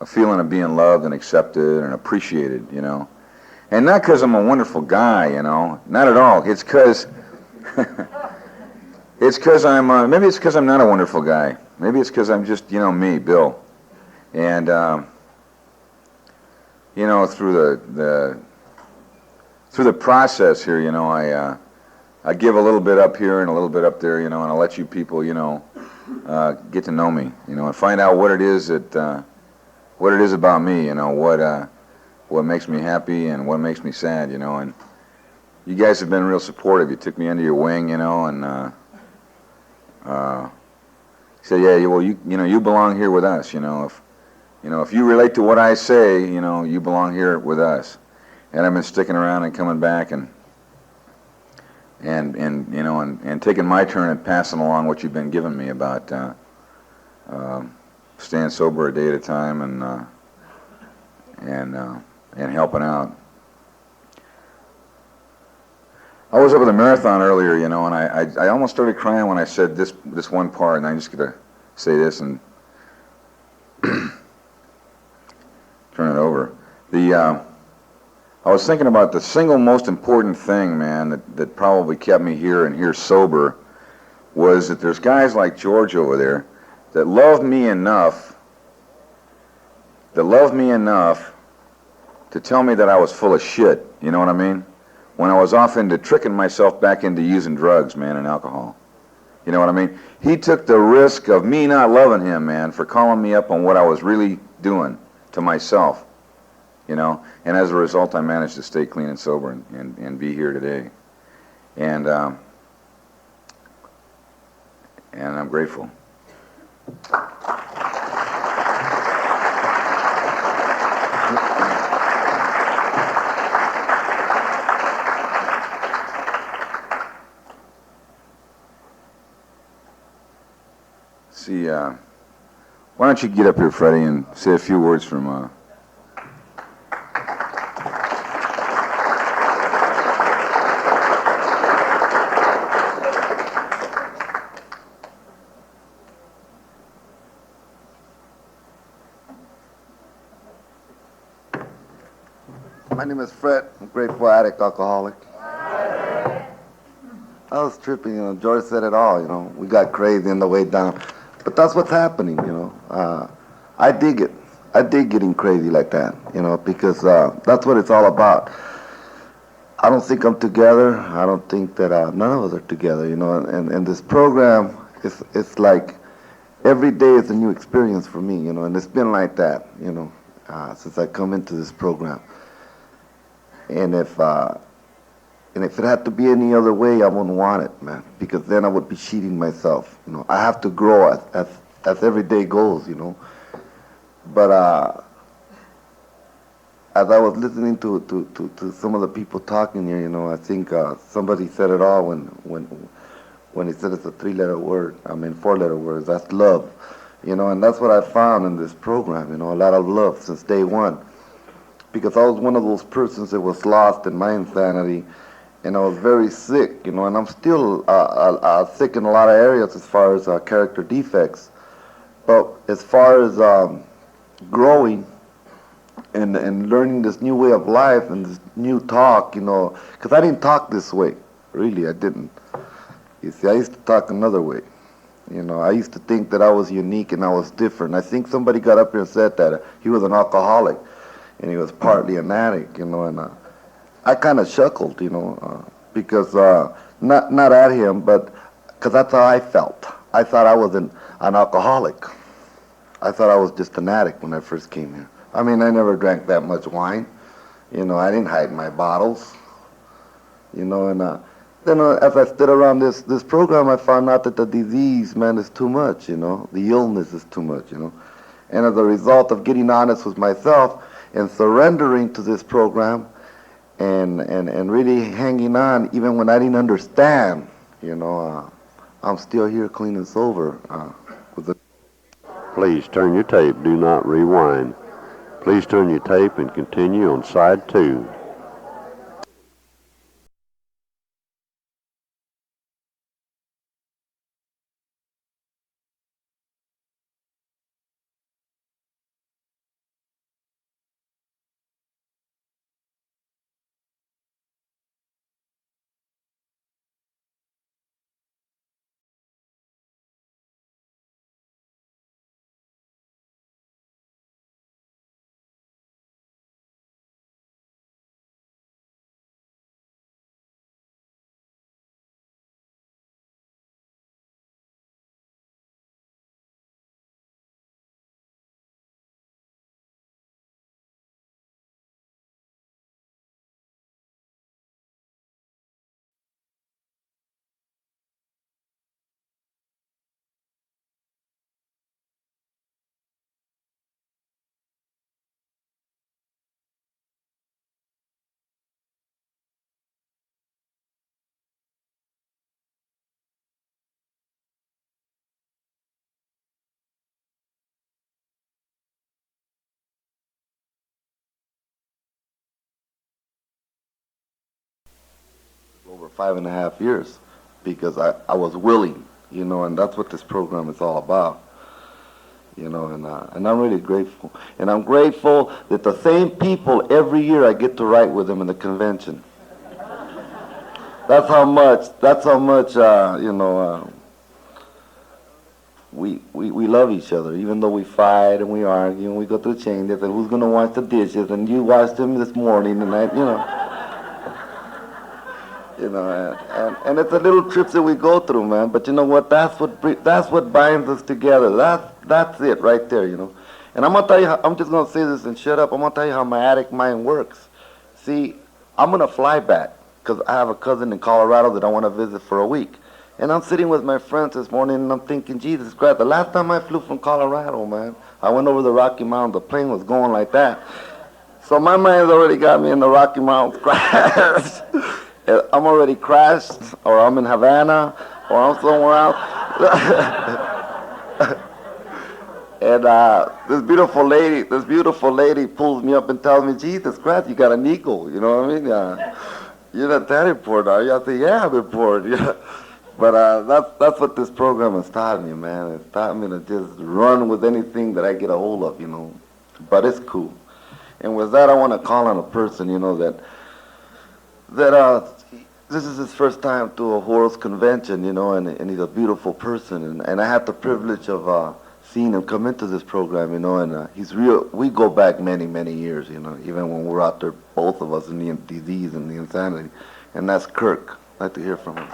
A feeling of being loved and accepted and appreciated, you know. And not because I'm a wonderful guy, you know, not at all. It's because I'm, maybe it's because I'm not a wonderful guy. Maybe it's because I'm just, you know, me, Bill. And, you know, through the process here, you know, I give a little bit up here and a little bit up there, you know, and I let you people, you know, get to know me, you know, and find out what it is about me, you know, what makes me happy and what makes me sad, you know. And you guys have been real supportive. You took me under your wing, you know, and said, yeah, well, you know, you belong here with us, you know. If you relate to what I say, you know, you belong here with us. And I've been sticking around and coming back and you know, and taking my turn and passing along what you've been giving me about staying sober a day at a time and helping out. I was up at the marathon earlier, you know, and I almost started crying when I said this one part, and I'm just gonna say this and turn it over. I was thinking about the single most important thing, man, that probably kept me here and here sober, was that there's guys like George over there that love me enough to to tell me that I was full of shit, you know what I mean? When I was off into tricking myself back into using drugs, man, and alcohol. You know what I mean? He took the risk of me not loving him, man, for calling me up on what I was really doing to myself, you know? And as a result, I managed to stay clean and sober and be here today. And I'm grateful. See, why don't you get up here, Freddie, and say a few words from... My name is Fred. I'm a grateful addict, alcoholic. I was tripping, George said it all, we got crazy on the way down. But that's what's happening, I dig it. I dig getting crazy like that, because that's what it's all about. I don't think I'm together. I don't think that none of us are together, and this program, it's like every day is a new experience for me, and it's been like that, since I come into this program. And if it had to be any other way, I wouldn't want it, man, because then I would be cheating myself. I have to grow as every day goes, But as I was listening to some of the people talking here, I think somebody said it all when he said it's a 3-letter word. 4-letter words. That's love, and that's what I found in this program. A lot of love since day one. Because I was one of those persons that was lost in my insanity, and I was very sick, and I'm still sick in a lot of areas as far as character defects. But as far as growing and learning this new way of life and this new talk, because I didn't talk this way, really, I didn't. You see, I used to talk another way. I used to think that I was unique and I was different. I think somebody got up here and said that he was an alcoholic. And he was partly an addict, and I kind of chuckled, because not at him, but because that's how I felt. I thought I was an alcoholic. I thought I was just an addict when I first came here. I never drank that much wine, I didn't hide my bottles, and then as I stood around this program, I found out that the disease, man, is too much, the illness is too much, and as a result of getting honest with myself, and surrendering to this program and really hanging on even when I didn't understand, I'm still here clean and sober. Please turn your tape, do not rewind. Please turn your tape and continue on side 2. Over 5.5 years, because I was willing, and that's what this program is all about, and I'm really grateful. And I'm grateful that the same people every year I get to write with them in the convention. That's how much, we love each other, even though we fight and we argue and we go through changes and who's gonna wash the dishes and you washed them this morning and and it's the little trips that we go through, man. But you know what? That's what binds us together. That's it right there, And I'm gonna tell you, I'm just gonna say this and shut up. I'm gonna tell you how my addict mind works. See, I'm gonna fly back because I have a cousin in Colorado that I want to visit for a week. And I'm sitting with my friends this morning and I'm thinking, Jesus Christ, the last time I flew from Colorado, man, I went over the Rocky Mountains. The plane was going like that. So my mind's already got me in the Rocky Mountains crash. I'm already crashed, or I'm in Havana, or I'm somewhere else. And this beautiful lady pulls me up and tells me, Jesus Christ, you got an eagle, you know what I mean? You're not that important, are you? I say, yeah, I'm important. Yeah. But that's what this program has taught me, man. It's taught me to just run with anything that I get a hold of, But it's cool. And with that, I want to call on a person, that this is his first time to a Horse convention, and he's a beautiful person. And I had the privilege of seeing him come into this program, and he's real. We go back many, many years, even when we're out there, both of us in the disease and the insanity. And that's Kirk. I'd like to hear from him.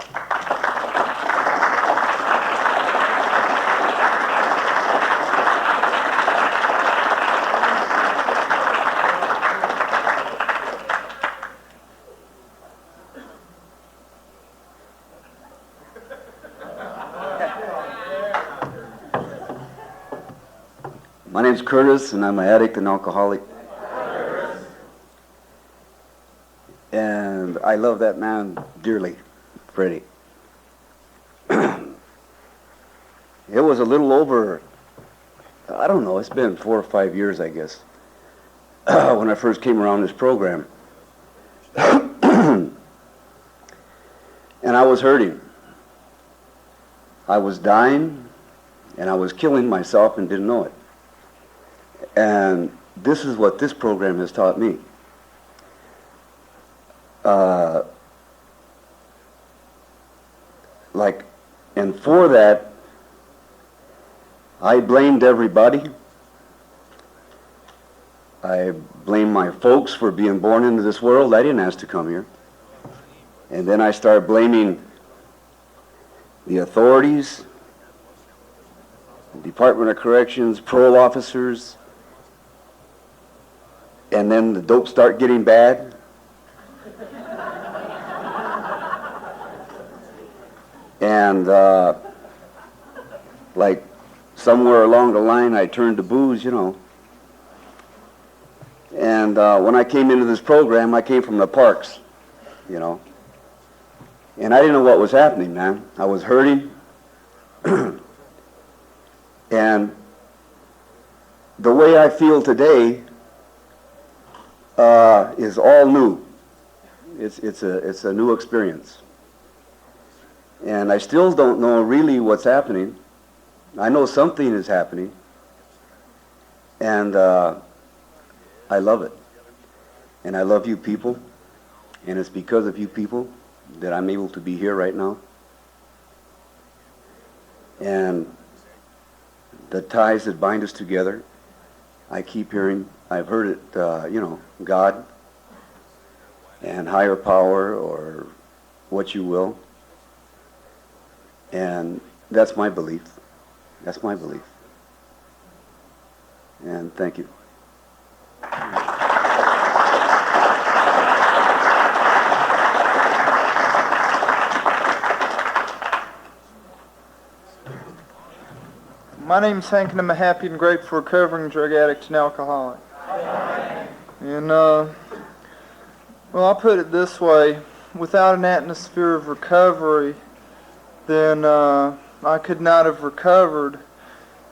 My name's Curtis, and I'm an addict and alcoholic. And I love that man dearly, Freddie. It was a little over, I don't know, it's been 4 or 5 years, I guess, when I first came around this program. And I was hurting. I was dying, and I was killing myself and didn't know it. And this is what this program has taught me. And for that, I blamed everybody. I blamed my folks for being born into this world. I didn't ask to come here. And then I started blaming the authorities, the Department of Corrections, parole officers, and then the dope start getting bad. And somewhere along the line I turned to booze, And when I came into this program, I came from the parks, And I didn't know what was happening, man. I was hurting. And the way I feel today is all new. It's a new experience. And I still don't know really what's happening. I know something is happening. And I love it. And I love you people. And it's because of you people that I'm able to be here right now. And the ties that bind us together, I keep hearing, I've heard it, God and higher power or what you will. And that's my belief. That's my belief. And thank you. My name's Hank, and I'm a happy and grateful recovering drug addict and alcoholic. And, well, I'll put it this way. Without an atmosphere of recovery, then I could not have recovered.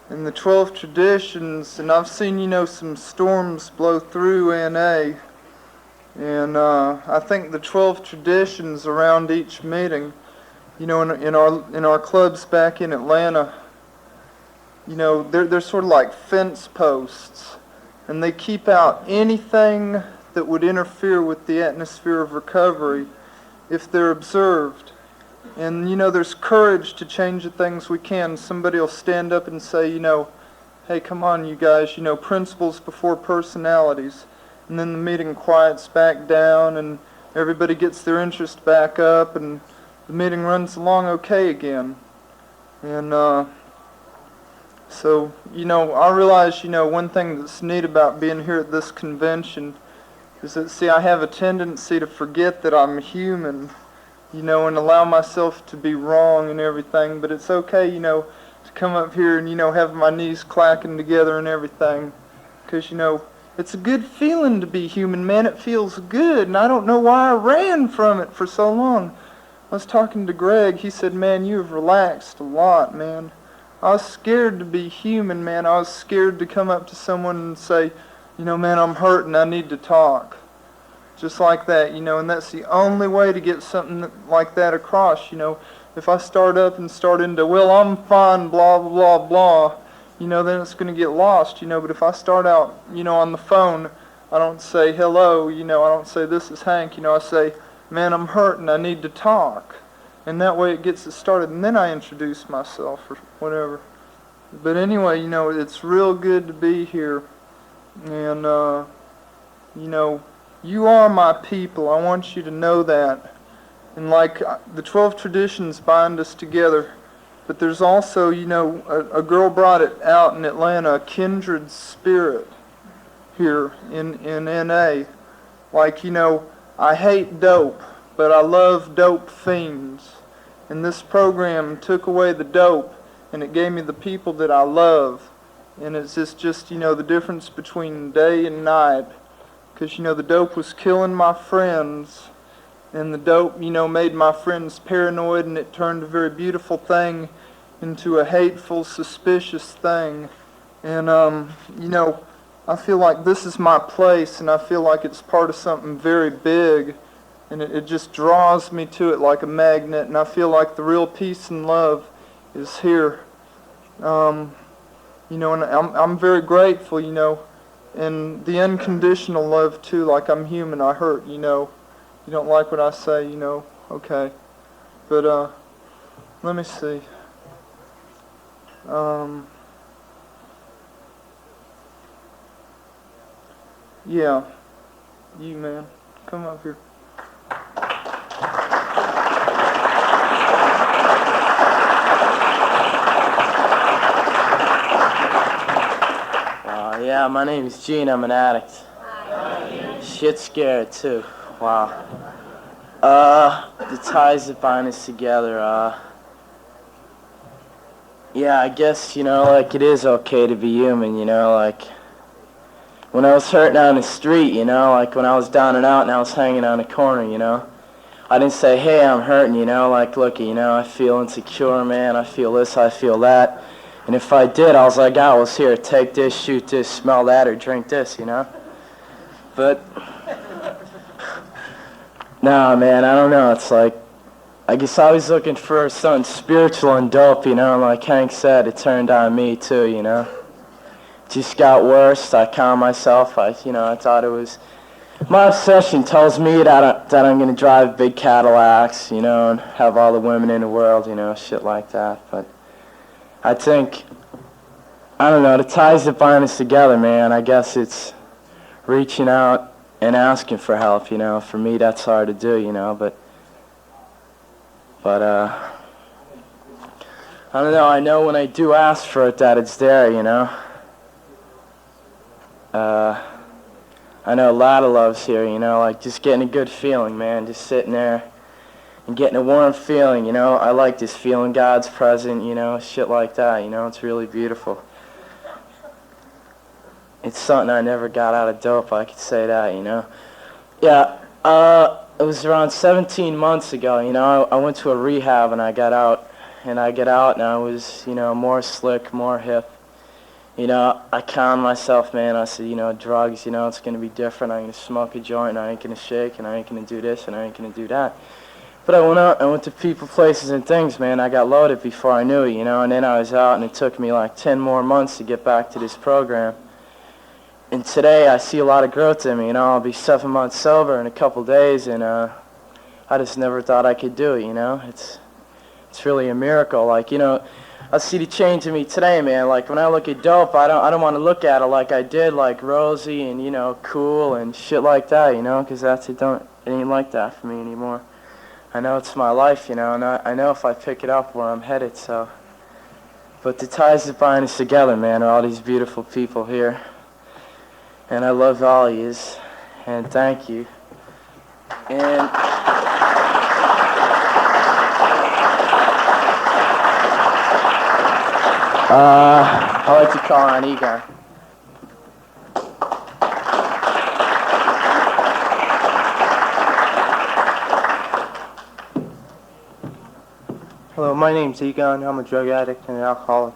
In the 12 traditions, and I've seen, some storms blow through NA, and I think the 12 traditions around each meeting, in our clubs back in Atlanta, they're sort of like fence posts, and they keep out anything that would interfere with the atmosphere of recovery if they're observed. And, you know, there's courage to change the things we can. Somebody will stand up and say, you know, hey, come on, you guys, you know, principles before personalities. And then the meeting quiets back down and everybody gets their interest back up and the meeting runs along okay again. And so, you know, I realize, you know, one thing that's neat about being here at this convention is that, see, I have a tendency to forget that I'm human, you know, and allow myself to be wrong and everything, but it's okay, you know, to come up here and, you know, have my knees clacking together and everything, because, you know, it's a good feeling to be human, man. It feels good, and I don't know why I ran from it for so long. I was talking to Greg. He said, man, you have relaxed a lot, man. I was scared to be human, man. I was scared to come up to someone and say, you know, man, I'm hurting. I need to talk. Just like that, you know, and that's the only way to get something like that across, you know. If I start up and start into, well, I'm fine, blah, blah, blah, blah, you know, then it's going to get lost, you know. But if I start out, you know, on the phone, I don't say hello, you know, I don't say this is Hank, you know, I say, man, I'm hurting, I need to talk. And that way it gets it started, and then I introduce myself or whatever. But anyway, you know, it's real good to be here. And, you know, you are my people. I want you to know that. And like the 12 traditions bind us together. But there's also, you know, a girl brought it out in Atlanta, a kindred spirit here in NA. Like, you know, I hate dope, but I love dope fiends. And this program took away the dope, and it gave me the people that I love. And it's just, you know, the difference between day and night. Because, you know, the dope was killing my friends, and the dope, you know, made my friends paranoid, and it turned a very beautiful thing into a hateful, suspicious thing. And, you know, I feel like this is my place, and I feel like it's part of something very big. And it just draws me to it like a magnet, and I feel like the real peace and love is here. You know, and I'm very grateful, you know, and the unconditional love too, like I'm human, I hurt, you know. You don't like what I say, you know, okay. But, let me see. Yeah, you, man, come up here. Yeah, my name is Gene. I'm an addict. Shit scared too. Wow. The ties that bind us together. Yeah, I guess, you know, like it is okay to be human, you know, like when I was hurting on the street, you know, like when I was down and out and I was hanging on a corner, you know, I didn't say, hey, I'm hurting, you know, like, look, you know, I feel insecure, man, I feel this, I feel that. And if I did, I was like, I was here, take this, shoot this, smell that, or drink this, you know? But, no, man, I don't know. It's like, I guess I was looking for something spiritual and dope, you know? And like Hank said, it turned on me, too, you know? It just got worse. I calmed myself. I thought it was... My obsession tells me that I'm going to drive big Cadillacs, you know, and have all the women in the world, you know, shit like that. But I think, I don't know, the ties that bind us together, man, I guess it's reaching out and asking for help, you know. For me, that's hard to do, you know, but I don't know, I know when I do ask for it that it's there, you know. I know a lot of love's here, you know, like just getting a good feeling, man, just sitting there and getting a warm feeling, you know. I like this feeling God's present, you know, shit like that, you know. It's really beautiful. It's something I never got out of dope, I could say that, you know. Yeah, it was around 17 months ago, you know. I went to a rehab and I got out, and I was, you know, more slick, more hip. You know, I calmed myself, man. I said, you know, drugs, you know, it's going to be different. I'm going to smoke a joint, and I ain't going to shake, and I ain't going to do this, and I ain't going to do that. But I went out, I went to people, places, and things, man. I got loaded before I knew it, you know, and then I was out, and it took me like 10 more months to get back to this program. And today, I see a lot of growth in me, you know. I'll be 7 months sober in a couple days, and I just never thought I could do it, you know. it's really a miracle. Like, you know, I see the change in me today, man. Like, when I look at dope, I don't want to look at it like I did, like rosy and, you know, cool and shit like that, you know, because it ain't like that for me anymore. I know it's my life, you know, and I know if I pick it up where I'm headed, so. But the ties that bind us together, man, are all these beautiful people here. And I love all of yous, and thank you. And I like to call on Egon. Hello, my name's Egon. I'm a drug addict and an alcoholic.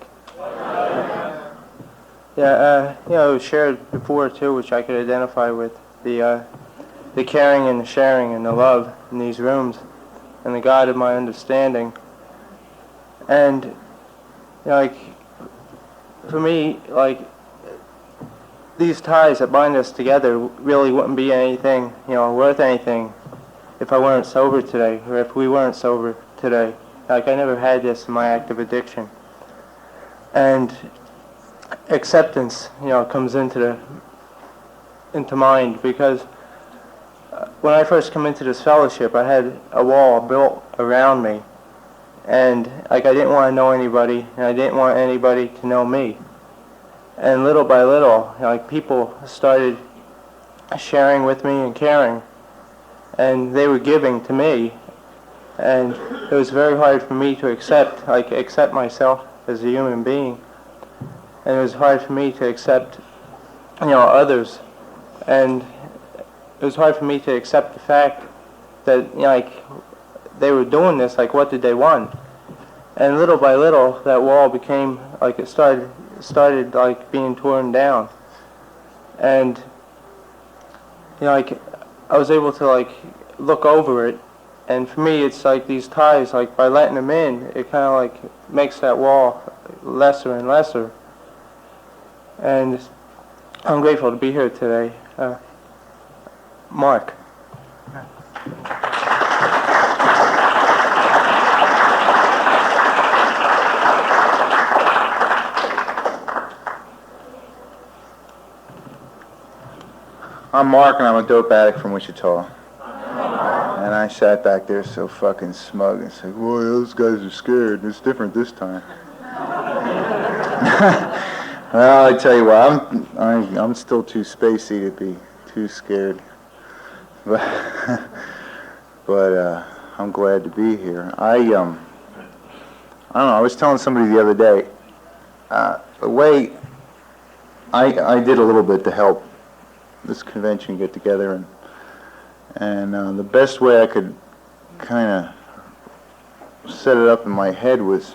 Yeah, you know, it was shared before too, which I could identify with, the caring and the sharing and the love in these rooms, and the God of my understanding. And, you know, like, for me, like, these ties that bind us together really wouldn't be anything, you know, worth anything if I weren't sober today, or if we weren't sober today. Like, I never had this in my active addiction. And acceptance, you know, comes into mind, because when I first come into this fellowship, I had a wall built around me, and like I didn't want to know anybody, and I didn't want anybody to know me. And little by little, you know, like, people started sharing with me and caring, and they were giving to me, and it was very hard for me to accept myself as a human being. And it was hard for me to accept, you know, others. And it was hard for me to accept the fact that, you know, like, they were doing this, like, what did they want? And little by little, that wall became, like, it started like, being torn down. And, you know, like, I was able to, like, look over it. And for me, it's like these ties, like, by letting them in, it kind of, like, makes that wall lesser and lesser. And I'm grateful to be here today. Mark. I'm Mark, and I'm a dope addict from Wichita. And I sat back there so fucking smug and said, boy, those guys are scared. It's different this time. Well, I tell you what, I'm still too spacey to be too scared. But I'm glad to be here. I don't know, I was telling somebody the other day, the way I did a little bit to help this convention get together, and the best way I could kind of set it up in my head was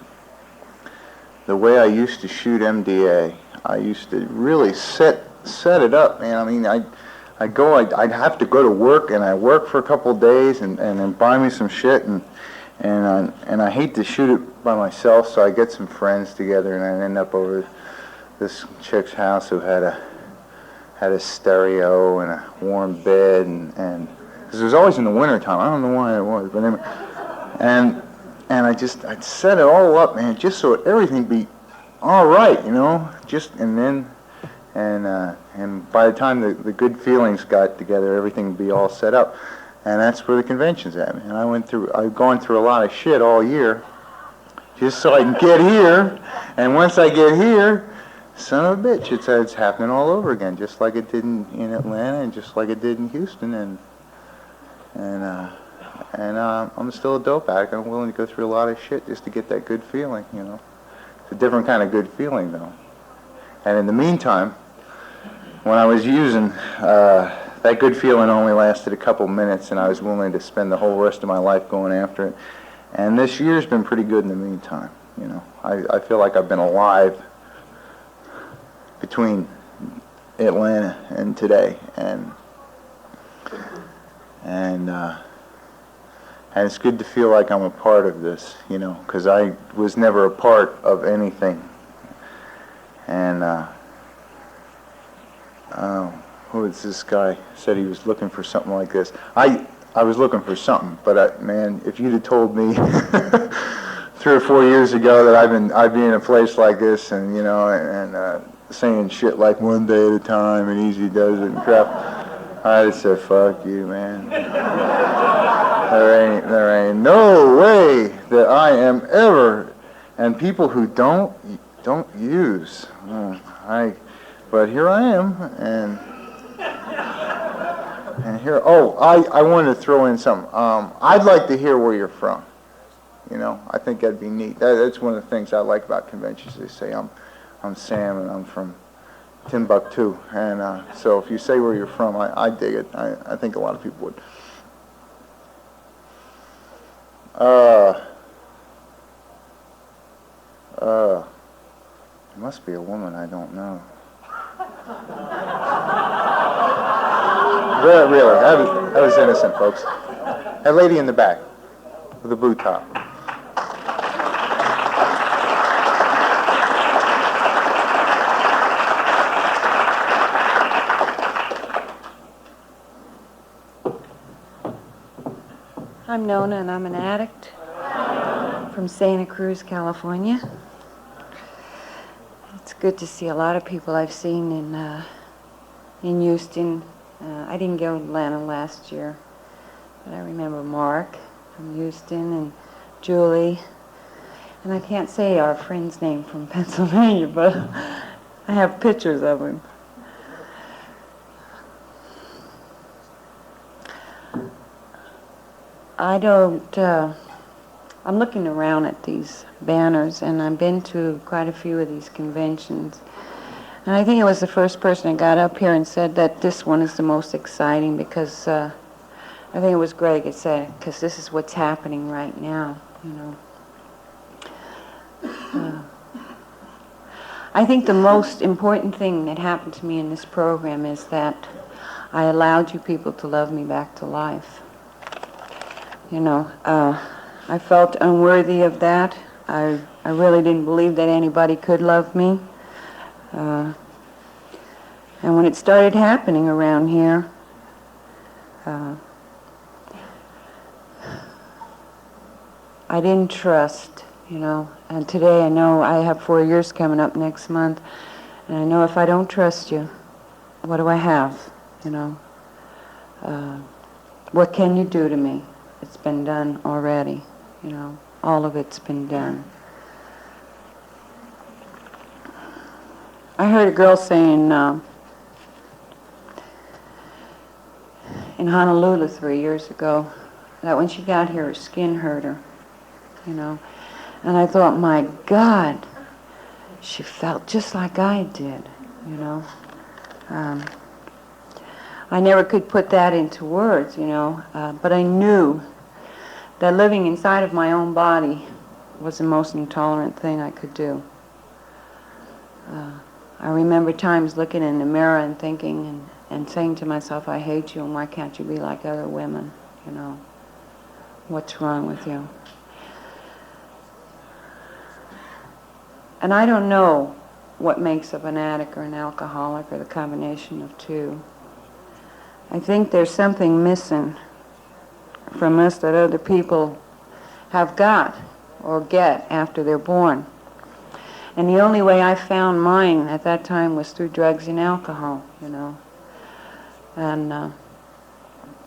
the way I used to shoot MDA. I used to really set it up, man. I mean, I'd have to go to work, and I work for a couple of days, and then buy me some shit, and I hate to shoot it by myself, so I get some friends together, and I end up over this chick's house who had a stereo and a warm bed, and because it was always in the wintertime. I don't know why it was, but anyway, and I'd set it all up, man, just so everything be all right, you know, and by the time the good feelings got together, everything would be all set up, and that's where the convention's at, man. I've gone through a lot of shit all year, just so I can get here, and once I get here, son of a bitch, it's happening all over again, just like it did in Atlanta, and just like it did in Houston, and I'm still a dope addict. I'm willing to go through a lot of shit just to get that good feeling, you know. It's a different kind of good feeling, though. And in the meantime, when I was using, that good feeling only lasted a couple minutes, and I was willing to spend the whole rest of my life going after it. And this year's been pretty good in the meantime, you know. I feel like I've been alive between Atlanta and today, and it's good to feel like I'm a part of this, you know, because I was never a part of anything. And who was this guy? Said he was looking for something like this. I was looking for something, but man, if you'd have told me 3 or 4 years ago that I'd be in a place like this and, you know, and saying shit like one day at a time and easy does it and crap. I just said, fuck you, man. There ain't no way that I am ever, and people who don't use, but here I am, and here, I wanted to throw in something. I'd like to hear where you're from. You know, I think that'd be neat. That's one of the things I like about conventions. They say I'm Sam and I'm from Timbuktu, and so if you say where you're from, I dig it. I think a lot of people would. It must be a woman I don't know. Really, that was innocent, folks. That lady in the back with the blue top. I'm Nona, and I'm an addict from Santa Cruz, California. It's good to see a lot of people I've seen in Houston. I didn't go to Atlanta last year, but I remember Mark from Houston and Julie. And I can't say our friend's name from Pennsylvania, but I have pictures of him. I'm looking around at these banners, and I've been to quite a few of these conventions. And I think it was the first person that got up here and said that this one is the most exciting because I think it was Greg that said, because this is what's happening right now, you know. I think the most important thing that happened to me in this program is that I allowed you people to love me back to life. You know, I felt unworthy of that. I really didn't believe that anybody could love me. And when it started happening around here, I didn't trust, you know. And today I know I have 4 years coming up next month, and I know if I don't trust you, what do I have, you know? What can you do to me? It's been done already, you know. All of it's been done. I heard a girl saying in Honolulu 3 years ago that when she got here, her skin hurt her, you know. And I thought, my God, she felt just like I did, you know. I never could put that into words, you know, but I knew that living inside of my own body was the most intolerant thing I could do. I remember times looking in the mirror and thinking and saying to myself, I hate you, and why can't you be like other women, you know? What's wrong with you? And I don't know what makes up an addict or an alcoholic or the combination of two. I think there's something missing from us that other people have got or get after they're born. And the only way I found mine at that time was through drugs and alcohol, you know. And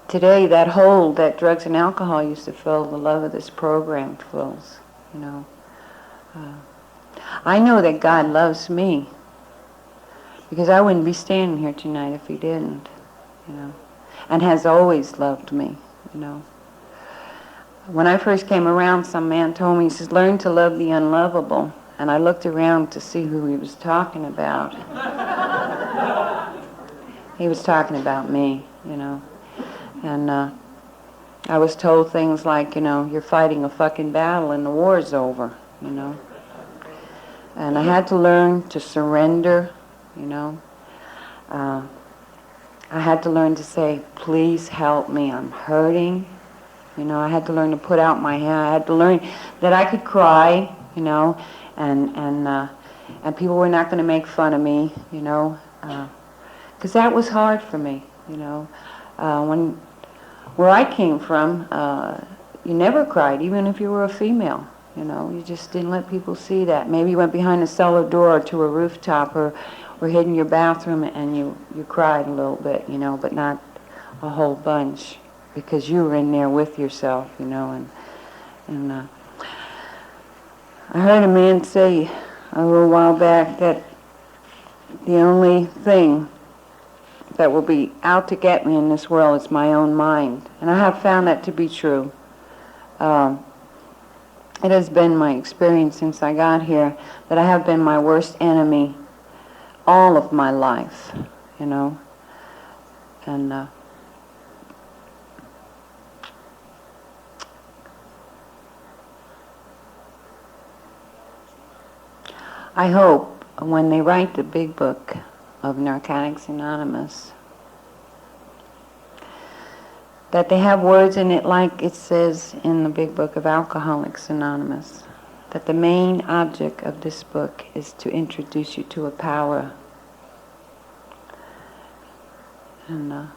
today that hole that drugs and alcohol used to fill, the love of this program fills, you know. I know that God loves me because I wouldn't be standing here tonight if he didn't, you know, and has always loved me, you know. When I first came around, some man told me, he says, learn to love the unlovable. And I looked around to see who he was talking about. He was talking about me, you know. And I was told things like, you know, you're fighting a fucking battle and the war's over, you know. And I had to learn to surrender, you know. I had to learn to say, please help me, I'm hurting. You know, I had to learn to put out my hand. I had to learn that I could cry, you know, and people were not going to make fun of me, you know, because that was hard for me, you know. Where I came from, you never cried, even if you were a female, You know, you just didn't let people see that. Maybe you went behind a cellar door to a rooftop or hid in your bathroom and you cried a little bit, you know, but not a whole bunch because you were in there with yourself, you know. And I heard a man say a little while back that the only thing that will be out to get me in this world is my own mind. And I have found that to be true. It has been my experience since I got here that I have been my worst enemy all of my life, you know. And I hope when they write the big book of Narcotics Anonymous that they have words in it like it says in the big book of Alcoholics Anonymous, that the main object of this book is to introduce you to a power. And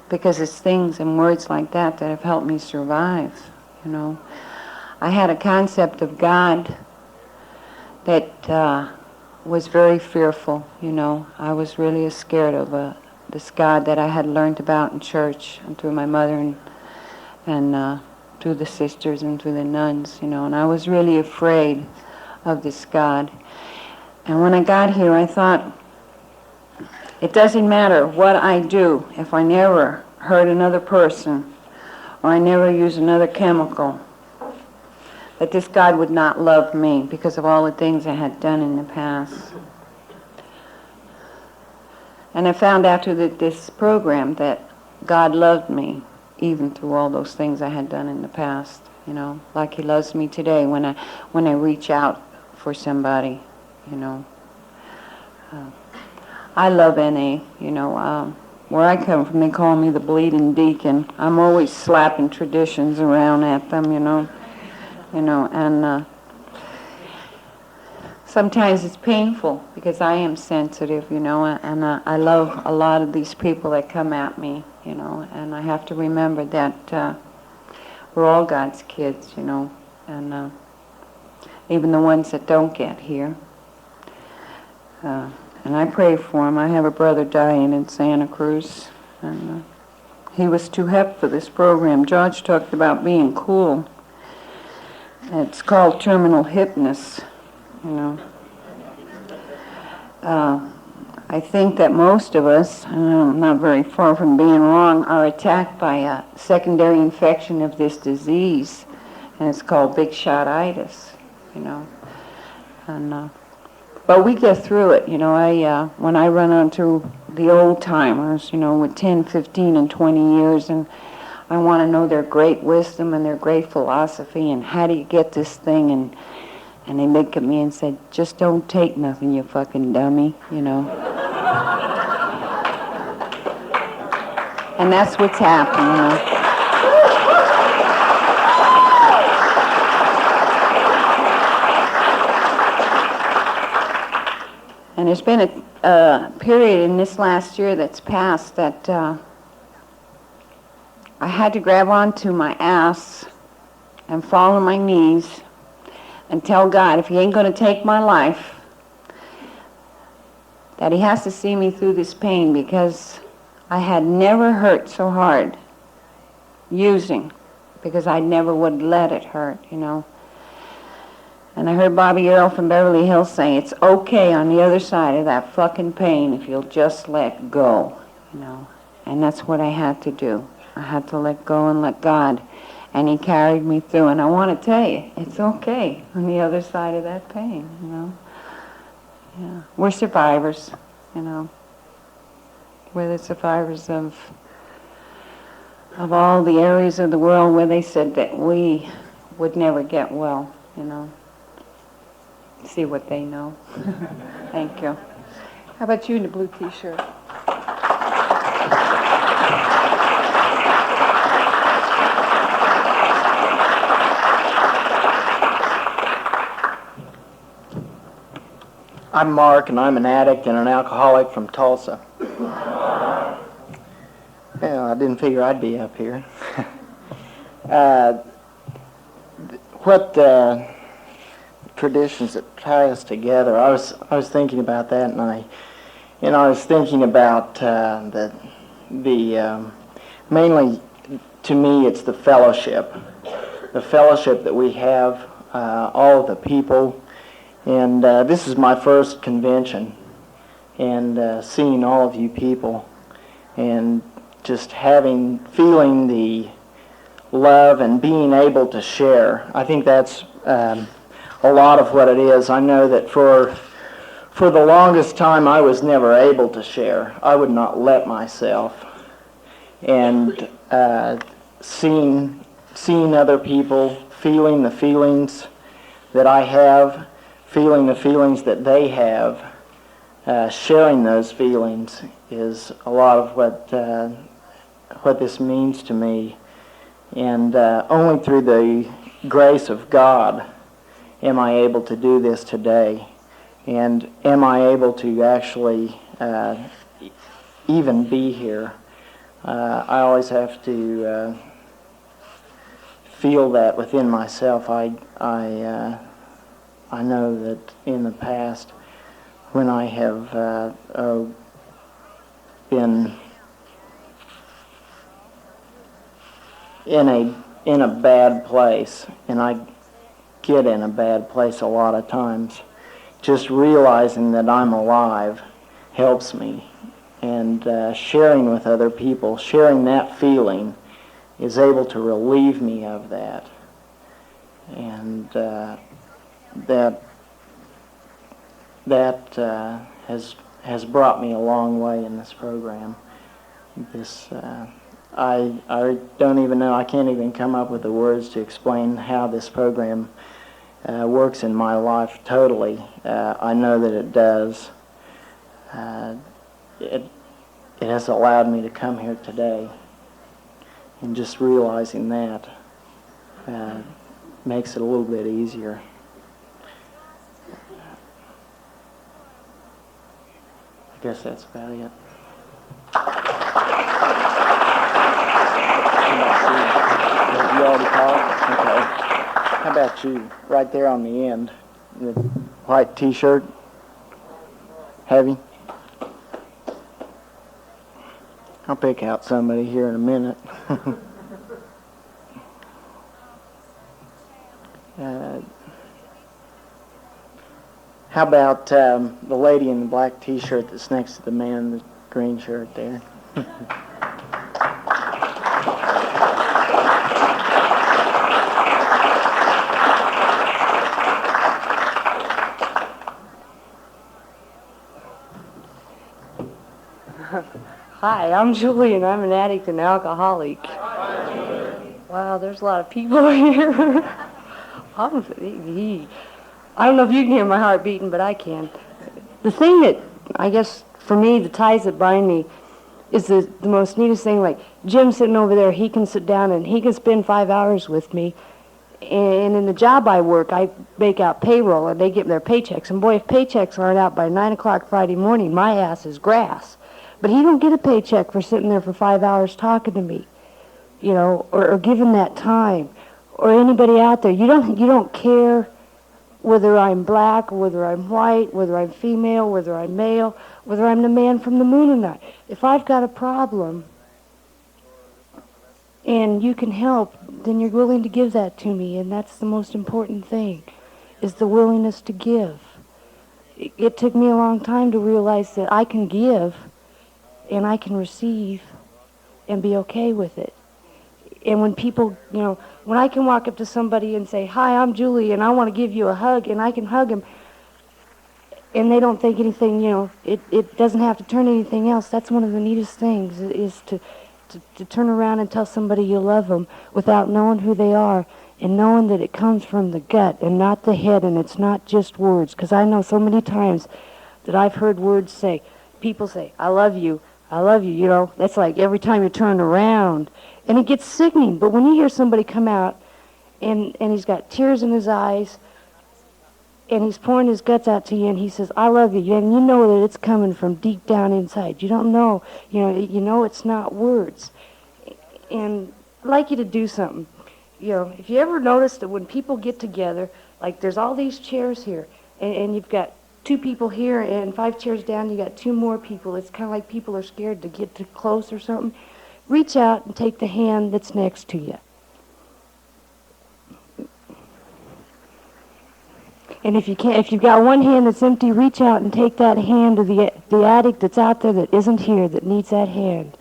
because it's things and words like that that have helped me survive, you know. I had a concept of God that was very fearful, you know. I was really scared of this God that I had learned about in church and through my mother and through the sisters and through the nuns, you know. And I was really afraid of this God. And when I got here, I thought, it doesn't matter what I do if I never hurt another person or I never use another chemical, that this God would not love me because of all the things I had done in the past. And I found after this program that God loved me even through all those things I had done in the past, you know, like He loves me today when I reach out for somebody, you know. I love NA, you know. Where I come from, they call me the bleeding deacon. I'm always slapping traditions around at them, you know. And sometimes it's painful because I am sensitive, you know, and I love a lot of these people that come at me, you know, and I have to remember that we're all God's kids, you know, and even the ones that don't get here. And I pray for them. I have a brother dying in Santa Cruz, and he was too hep for this program. George talked about being cool. It's called terminal hipness, you know. I think that most of us, and I'm not very far from being wrong, are attacked by a secondary infection of this disease, and it's called big shot-itis, you know. And but we get through it, you know. When I run onto the old-timers, you know, with 10, 15, and 20 years, and I want to know their great wisdom and their great philosophy and how do you get this thing, and they look at me and said, just don't take nothing, you fucking dummy, you know. And that's what's happening, you know. And there's been a period in this last year that's passed that I had to grab onto my ass and fall on my knees and tell God, if He ain't going to take my life, that He has to see me through this pain, because I had never hurt so hard using, because I never would let it hurt, you know. And I heard Bobby Earl from Beverly Hills say, it's okay on the other side of that fucking pain if you'll just let go, you know. And that's what I had to do. I had to let go and let God. And He carried me through. And I want to tell you, it's okay on the other side of that pain, you know. Yeah. We're survivors, you know. We're the survivors of all the areas of the world where they said that we would never get well, you know. See what they know. Thank you. How about you in the blue t-shirt? I'm Mark, and I'm an addict and an alcoholic from Tulsa. Well, I didn't figure I'd be up here. what traditions that tie us together. I was thinking about that, and I was thinking about mainly to me it's the fellowship that we have, all of the people, and this is my first convention, and seeing all of you people, and just feeling the love and being able to share. I think that's a lot of what it is. I know that for the longest time I was never able to share. I would not let myself. And seeing other people, feeling the feelings that I have, feeling the feelings that they have, sharing those feelings is a lot of what this means to me. And only through the grace of God am I able to do this today. And am I able to actually even be here? I always have to feel that within myself. I know that in the past, when I have been in a bad place, and I get in a bad place a lot of times, just realizing that I'm alive helps me. And sharing with other people, sharing that feeling, is able to relieve me of that. And that has brought me a long way in this program. I don't even know, I can't even come up with the words to explain how this program works in my life totally. I know that it does. It has allowed me to come here today, and just realizing that makes it a little bit easier. I guess that's about it. You already talked? Okay. How about you? Right there on the end. The white t-shirt. Heavy. I'll pick out somebody here in a minute. How about the lady in the black t-shirt that's next to the man in the green shirt there? Hi, I'm Julie, and I'm an addict and alcoholic. Wow, there's a lot of people here. I don't know if you can hear my heart beating, but I can. The thing that, I guess, for me, the ties that bind me is the most neatest thing. Like, Jim's sitting over there, he can sit down and he can spend 5 hours with me. And in the job I work, I make out payroll, and they get their paychecks. And boy, if paychecks aren't out by 9 o'clock Friday morning, my ass is grass. But he don't get a paycheck for sitting there for 5 hours talking to me, you know, or giving that time. Or anybody out there, you don't care whether I'm black, or whether I'm white, whether I'm female, whether I'm male, whether I'm the man from the moon or not. If I've got a problem and you can help, then you're willing to give that to me, and that's the most important thing, is the willingness to give. It took me a long time to realize that I can give and I can receive and be okay with it. And when people, you know, when I can walk up to somebody and say, "Hi, I'm Julie, and I want to give you a hug," and I can hug them, and they don't think anything, you know, it doesn't have to turn anything else. That's one of the neatest things, is to turn around and tell somebody you love them without knowing who they are, and knowing that it comes from the gut and not the head, and it's not just words. Because I know so many times that I've heard people say, I love you, you know. That's like every time you turn around. And it gets sickening. But when you hear somebody come out and he's got tears in his eyes and he's pouring his guts out to you and he says, I love you, and you know that it's coming from deep down inside. You don't know, you know it's not words. And I'd like you to do something. you know, if you ever notice that when people get together, like there's all these chairs here, and you've got 2 people here, and 5 chairs down, you got 2 more people. It's kind of like people are scared to get too close or something. Reach out and take the hand that's next to you. And if you can't, if you've got one hand that's empty, reach out and take that hand to the addict that's out there that isn't here, that needs that hand.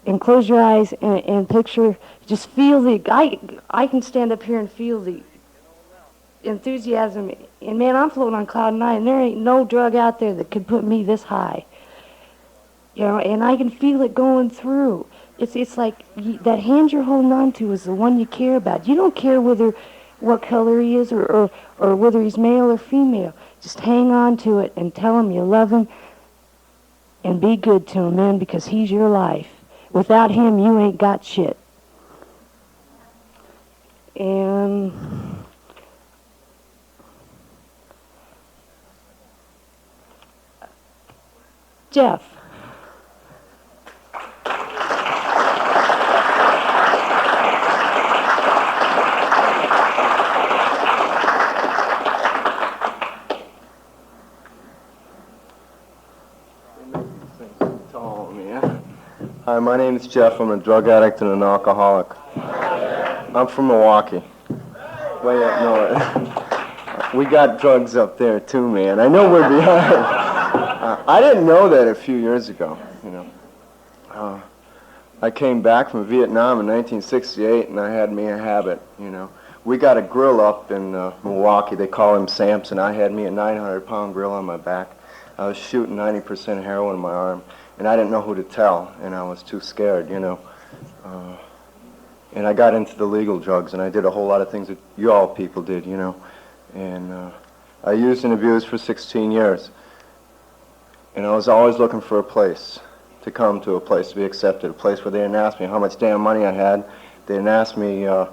And close your eyes and picture, just feel I can stand up here and feel the enthusiasm. And man, I'm floating on cloud 9, and there ain't no drug out there that could put me this high. You know, and I can feel it going through. It's like that hand you're holding on to is the one you care about. You don't care what color he is or whether he's male or female. Just hang on to it and tell him you love him and be good to him, man, because he's your life. Without him, you ain't got shit. And Jeff. Hi, my name is Jeff. I'm a drug addict and an alcoholic. I'm from Milwaukee. Way up north. We got drugs up there too, man. I know we're behind. I didn't know that a few years ago, you know. I came back from Vietnam in 1968, and I had me a habit, you know. We got a grill up in Milwaukee. They call him Samson. I had me a 900-pound grill on my back. I was shooting 90% heroin in my arm. And I didn't know who to tell, and I was too scared, you know. And I got into the legal drugs, and I did a whole lot of things that you all people did, you know. And I used and abused for 16 years. And I was always looking for a place to come to, a place to be accepted, a place where they didn't ask me how much damn money I had. They didn't ask me for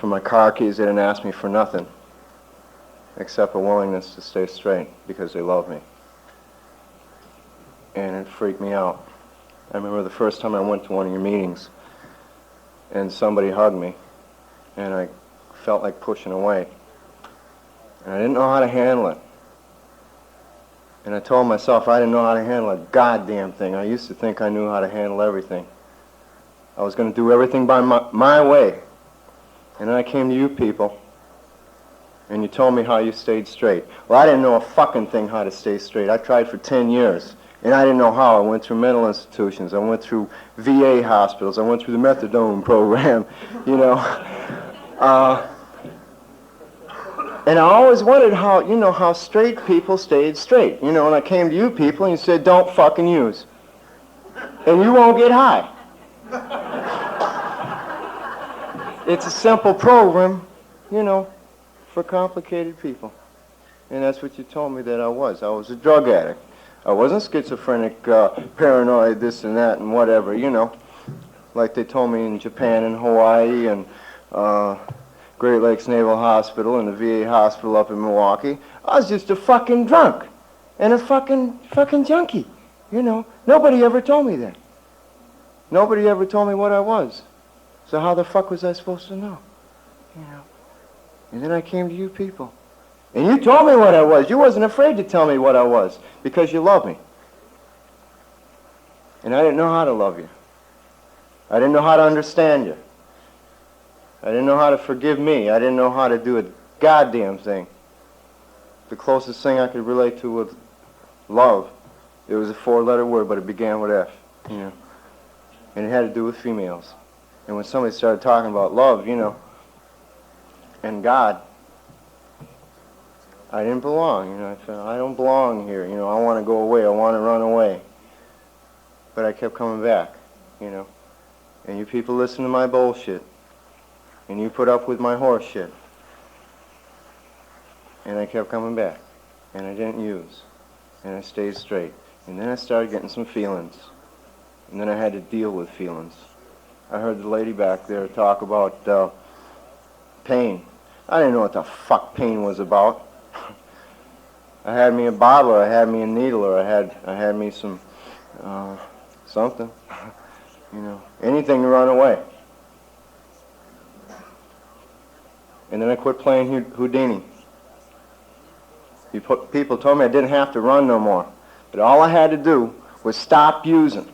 my car keys. They didn't ask me for nothing except a willingness to stay straight because they love me. And it freaked me out. I remember the first time I went to one of your meetings and somebody hugged me and I felt like pushing away. And I didn't know how to handle it. And I told myself I didn't know how to handle a goddamn thing. I used to think I knew how to handle everything. I was going to do everything by my way. And then I came to you people and you told me how you stayed straight. Well, I didn't know a fucking thing how to stay straight. I tried for 10 years. And I didn't know how. I went through mental institutions. I went through VA hospitals. I went through the methadone program, you know. And I always wondered how, you know, how straight people stayed straight. You know, and I came to you people and you said, don't fucking use. And you won't get high. It's a simple program, you know, for complicated people. And that's what you told me that I was. I was a drug addict. I wasn't schizophrenic, paranoid, this and that and whatever, you know, like they told me in Japan and Hawaii and Great Lakes Naval Hospital and the VA hospital up in Milwaukee. I was just a fucking drunk and a fucking junkie, you know. Nobody ever told me that. Nobody ever told me what I was. So how the fuck was I supposed to know, you know? And then I came to you people. And you told me what I was. You wasn't afraid to tell me what I was because you love me. And I didn't know how to love you. I didn't know how to understand you. I didn't know how to forgive me. I didn't know how to do a goddamn thing. The closest thing I could relate to was love. It was a 4-letter word, but it began with F, you know. And it had to do with females. And when somebody started talking about love, you know, and God, I didn't belong, you know. I felt, I don't belong here, you know. I want to go away. I want to run away. But I kept coming back, you know. And you people listen to my bullshit. And you put up with my horse shit. And I kept coming back. And I didn't use. And I stayed straight. And then I started getting some feelings. And then I had to deal with feelings. I heard the lady back there talk about pain. I didn't know what the fuck pain was about. I had me a bottle, or I had me a needle, or I had me some something, you know, anything to run away. And then I quit playing Houdini. People told me I didn't have to run no more. But all I had to do was stop using.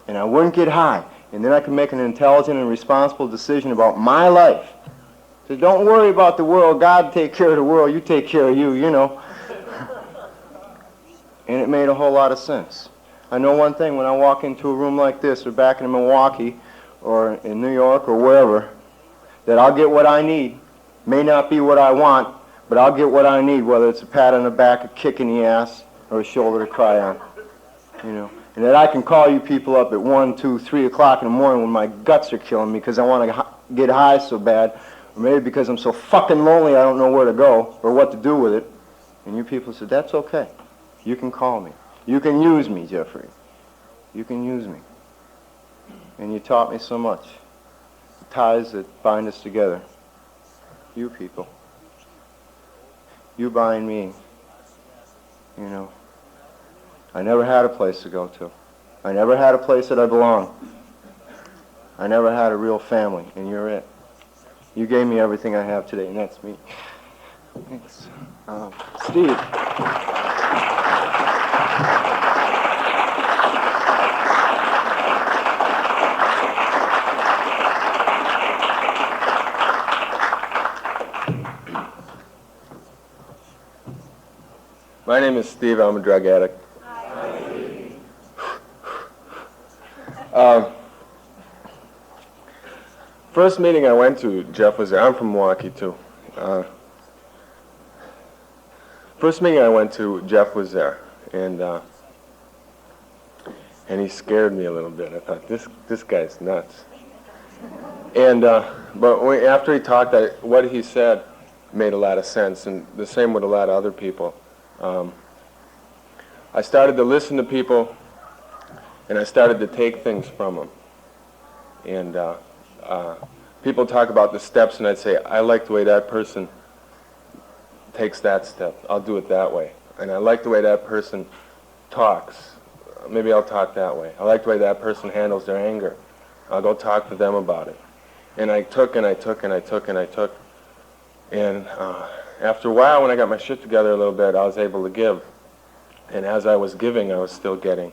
And I wouldn't get high. And then I could make an intelligent and responsible decision about my life. So don't worry about the world. God take care of the world. You take care of you, you know. And it made a whole lot of sense. I know one thing, when I walk into a room like this, or back in Milwaukee, or in New York, or wherever, that I'll get what I need. May not be what I want, but I'll get what I need, whether it's a pat on the back, a kick in the ass, or a shoulder to cry on. You know, and that I can call you people up at 1, 2, 3 o'clock in the morning when my guts are killing me because I want to get high so bad, or maybe because I'm so fucking lonely I don't know where to go or what to do with it. And you people said, that's okay. You can call me. You can use me, Jeffrey. You can use me. And you taught me so much. The ties that bind us together. You people. You bind me. You know. I never had a place to go to. I never had a place that I belonged. I never had a real family, and you're it. You gave me everything I have today, and that's me. Thanks. Steve. My name is Steve. I'm a drug addict. First meeting I went to, Jeff was there. I'm from Milwaukee, too. First meeting I went to, Jeff was there, and he scared me a little bit. I thought, this guy's nuts. And but after he talked, what he said made a lot of sense, and the same with a lot of other people. I started to listen to people, and I started to take things from them. And people talk about the steps, and I'd say, I like the way that person takes that step. I'll do it that way. And I like the way that person talks. Maybe I'll talk that way. I like the way that person handles their anger. I'll go talk to them about it. And I took, and I took, and I took, and I took. And after a while, when I got my shit together a little bit, I was able to give. And as I was giving, I was still getting.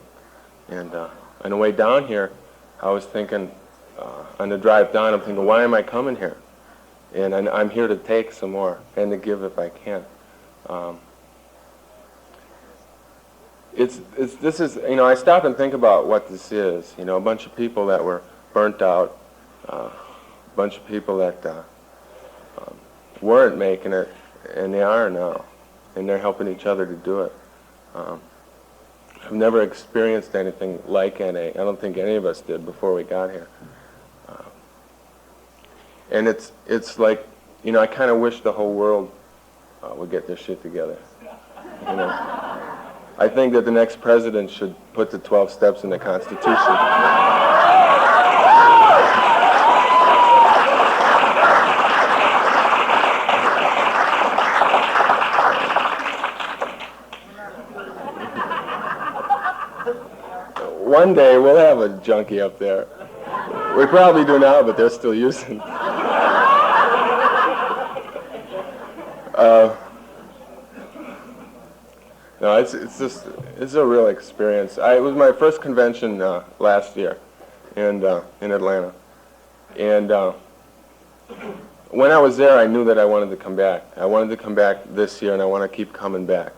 And on the way down here, I was thinking, on the drive down, I'm thinking, why am I coming here? And I'm here to take some more and to give if I can. This is, you know, I stop and think about what this is. You know, a bunch of people that were burnt out, a bunch of people that weren't making it, and they are now, and they're helping each other to do it. I've never experienced anything like NA. I don't think any of us did before we got here. And it's like, you know, I kind of wish the whole world would get their shit together. You know, I think that the next president should put the 12 steps in the Constitution. One day we'll have a junkie up there. We probably do now, but they're still using. No, it's a real experience. It was my first convention last year, and in Atlanta. And when I was there, I knew that I wanted to come back. I wanted to come back this year, and I want to keep coming back.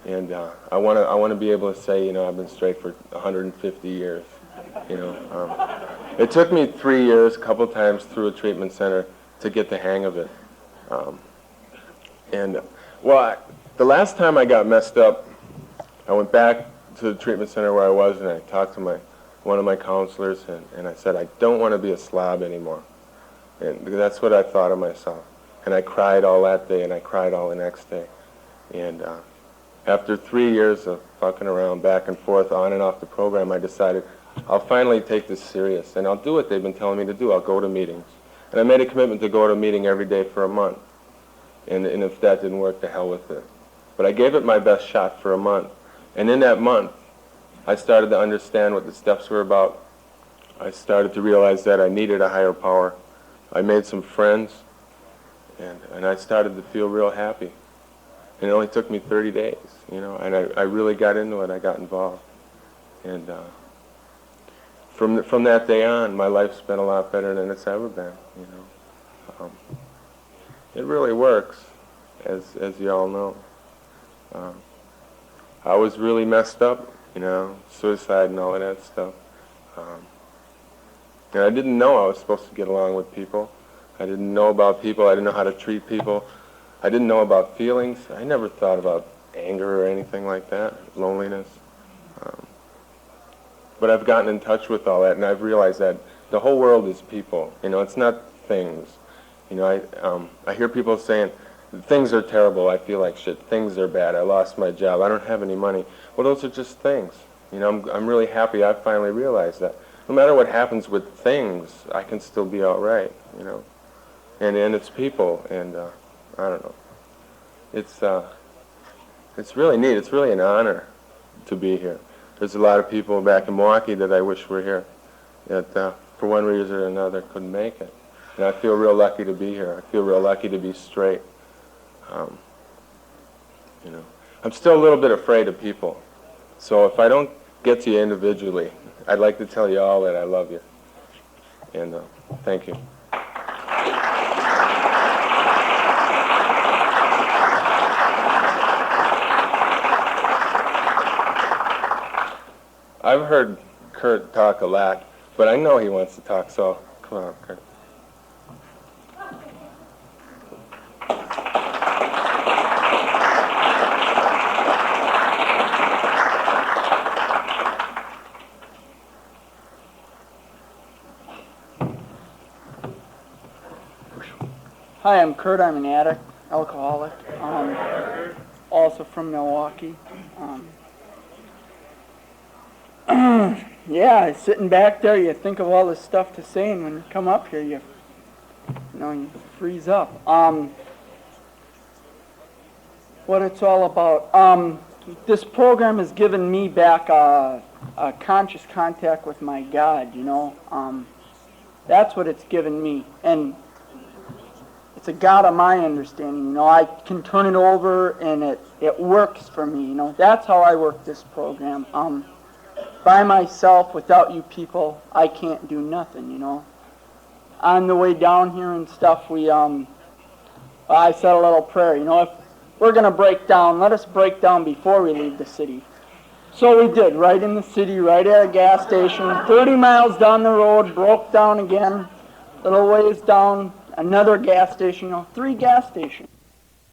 And I want to be able to say, you know, I've been straight for 150 years. You know, it took me 3 years, a couple times through a treatment center to get the hang of it. The last time I got messed up, I went back to the treatment center where I was, and I talked to one of my counselors, and I said, I don't want to be a slob anymore. And that's what I thought of myself. And I cried all that day, and I cried all the next day. And after 3 years of fucking around back and forth on and off the program, I decided I'll finally take this serious, and I'll do what they've been telling me to do. I'll go to meetings. And I made a commitment to go to a meeting every day for a month. And if that didn't work, to hell with it. But I gave it my best shot for a month. And in that month, I started to understand what the steps were about. I started to realize that I needed a higher power. I made some friends, And I started to feel real happy. And it only took me 30 days, you know, and I really got into it. I got involved. And from that day on, my life's been a lot better than it's ever been, you know. It really works, as you all know. I was really messed up, you know, suicide and all of that stuff. And I didn't know I was supposed to get along with people. I didn't know about people. I didn't know how to treat people. I didn't know about feelings. I never thought about anger or anything like that, loneliness. But I've gotten in touch with all that, and I've realized that the whole world is people. You know, it's not things. You know, I hear people saying, things are terrible, I feel like shit, things are bad, I lost my job, I don't have any money. Well, those are just things. You know, I'm really happy I finally realized that. No matter what happens with things, I can still be all right, you know. And it's people, and I don't know. It's really neat. It's really an honor to be here. There's a lot of people back in Milwaukee that I wish were here that for one reason or another couldn't make it. And I feel real lucky to be here. I feel real lucky to be straight. You know, I'm still a little bit afraid of people. So if I don't get to you individually, I'd like to tell you all that I love you. And thank you. I've heard Kurt talk a lot, but I know he wants to talk, so come on, Kurt. Hi, I'm Kurt. I'm an addict, alcoholic, also from Milwaukee. Yeah, sitting back there, you think of all this stuff to say, and when you come up here, you freeze up. What it's all about. This program has given me back a conscious contact with my God, you know. That's what it's given me. And it's a God of my understanding, you know. I can turn it over, and it works for me, you know. That's how I work this program. By myself, without you people, I can't do nothing, you know. On the way down here and stuff, I said a little prayer, you know, if we're going to break down, let us break down before we leave the city. So we did, right in the city, right at a gas station, 30 miles down the road, broke down again, little ways down, another gas station, you know, 3 gas stations.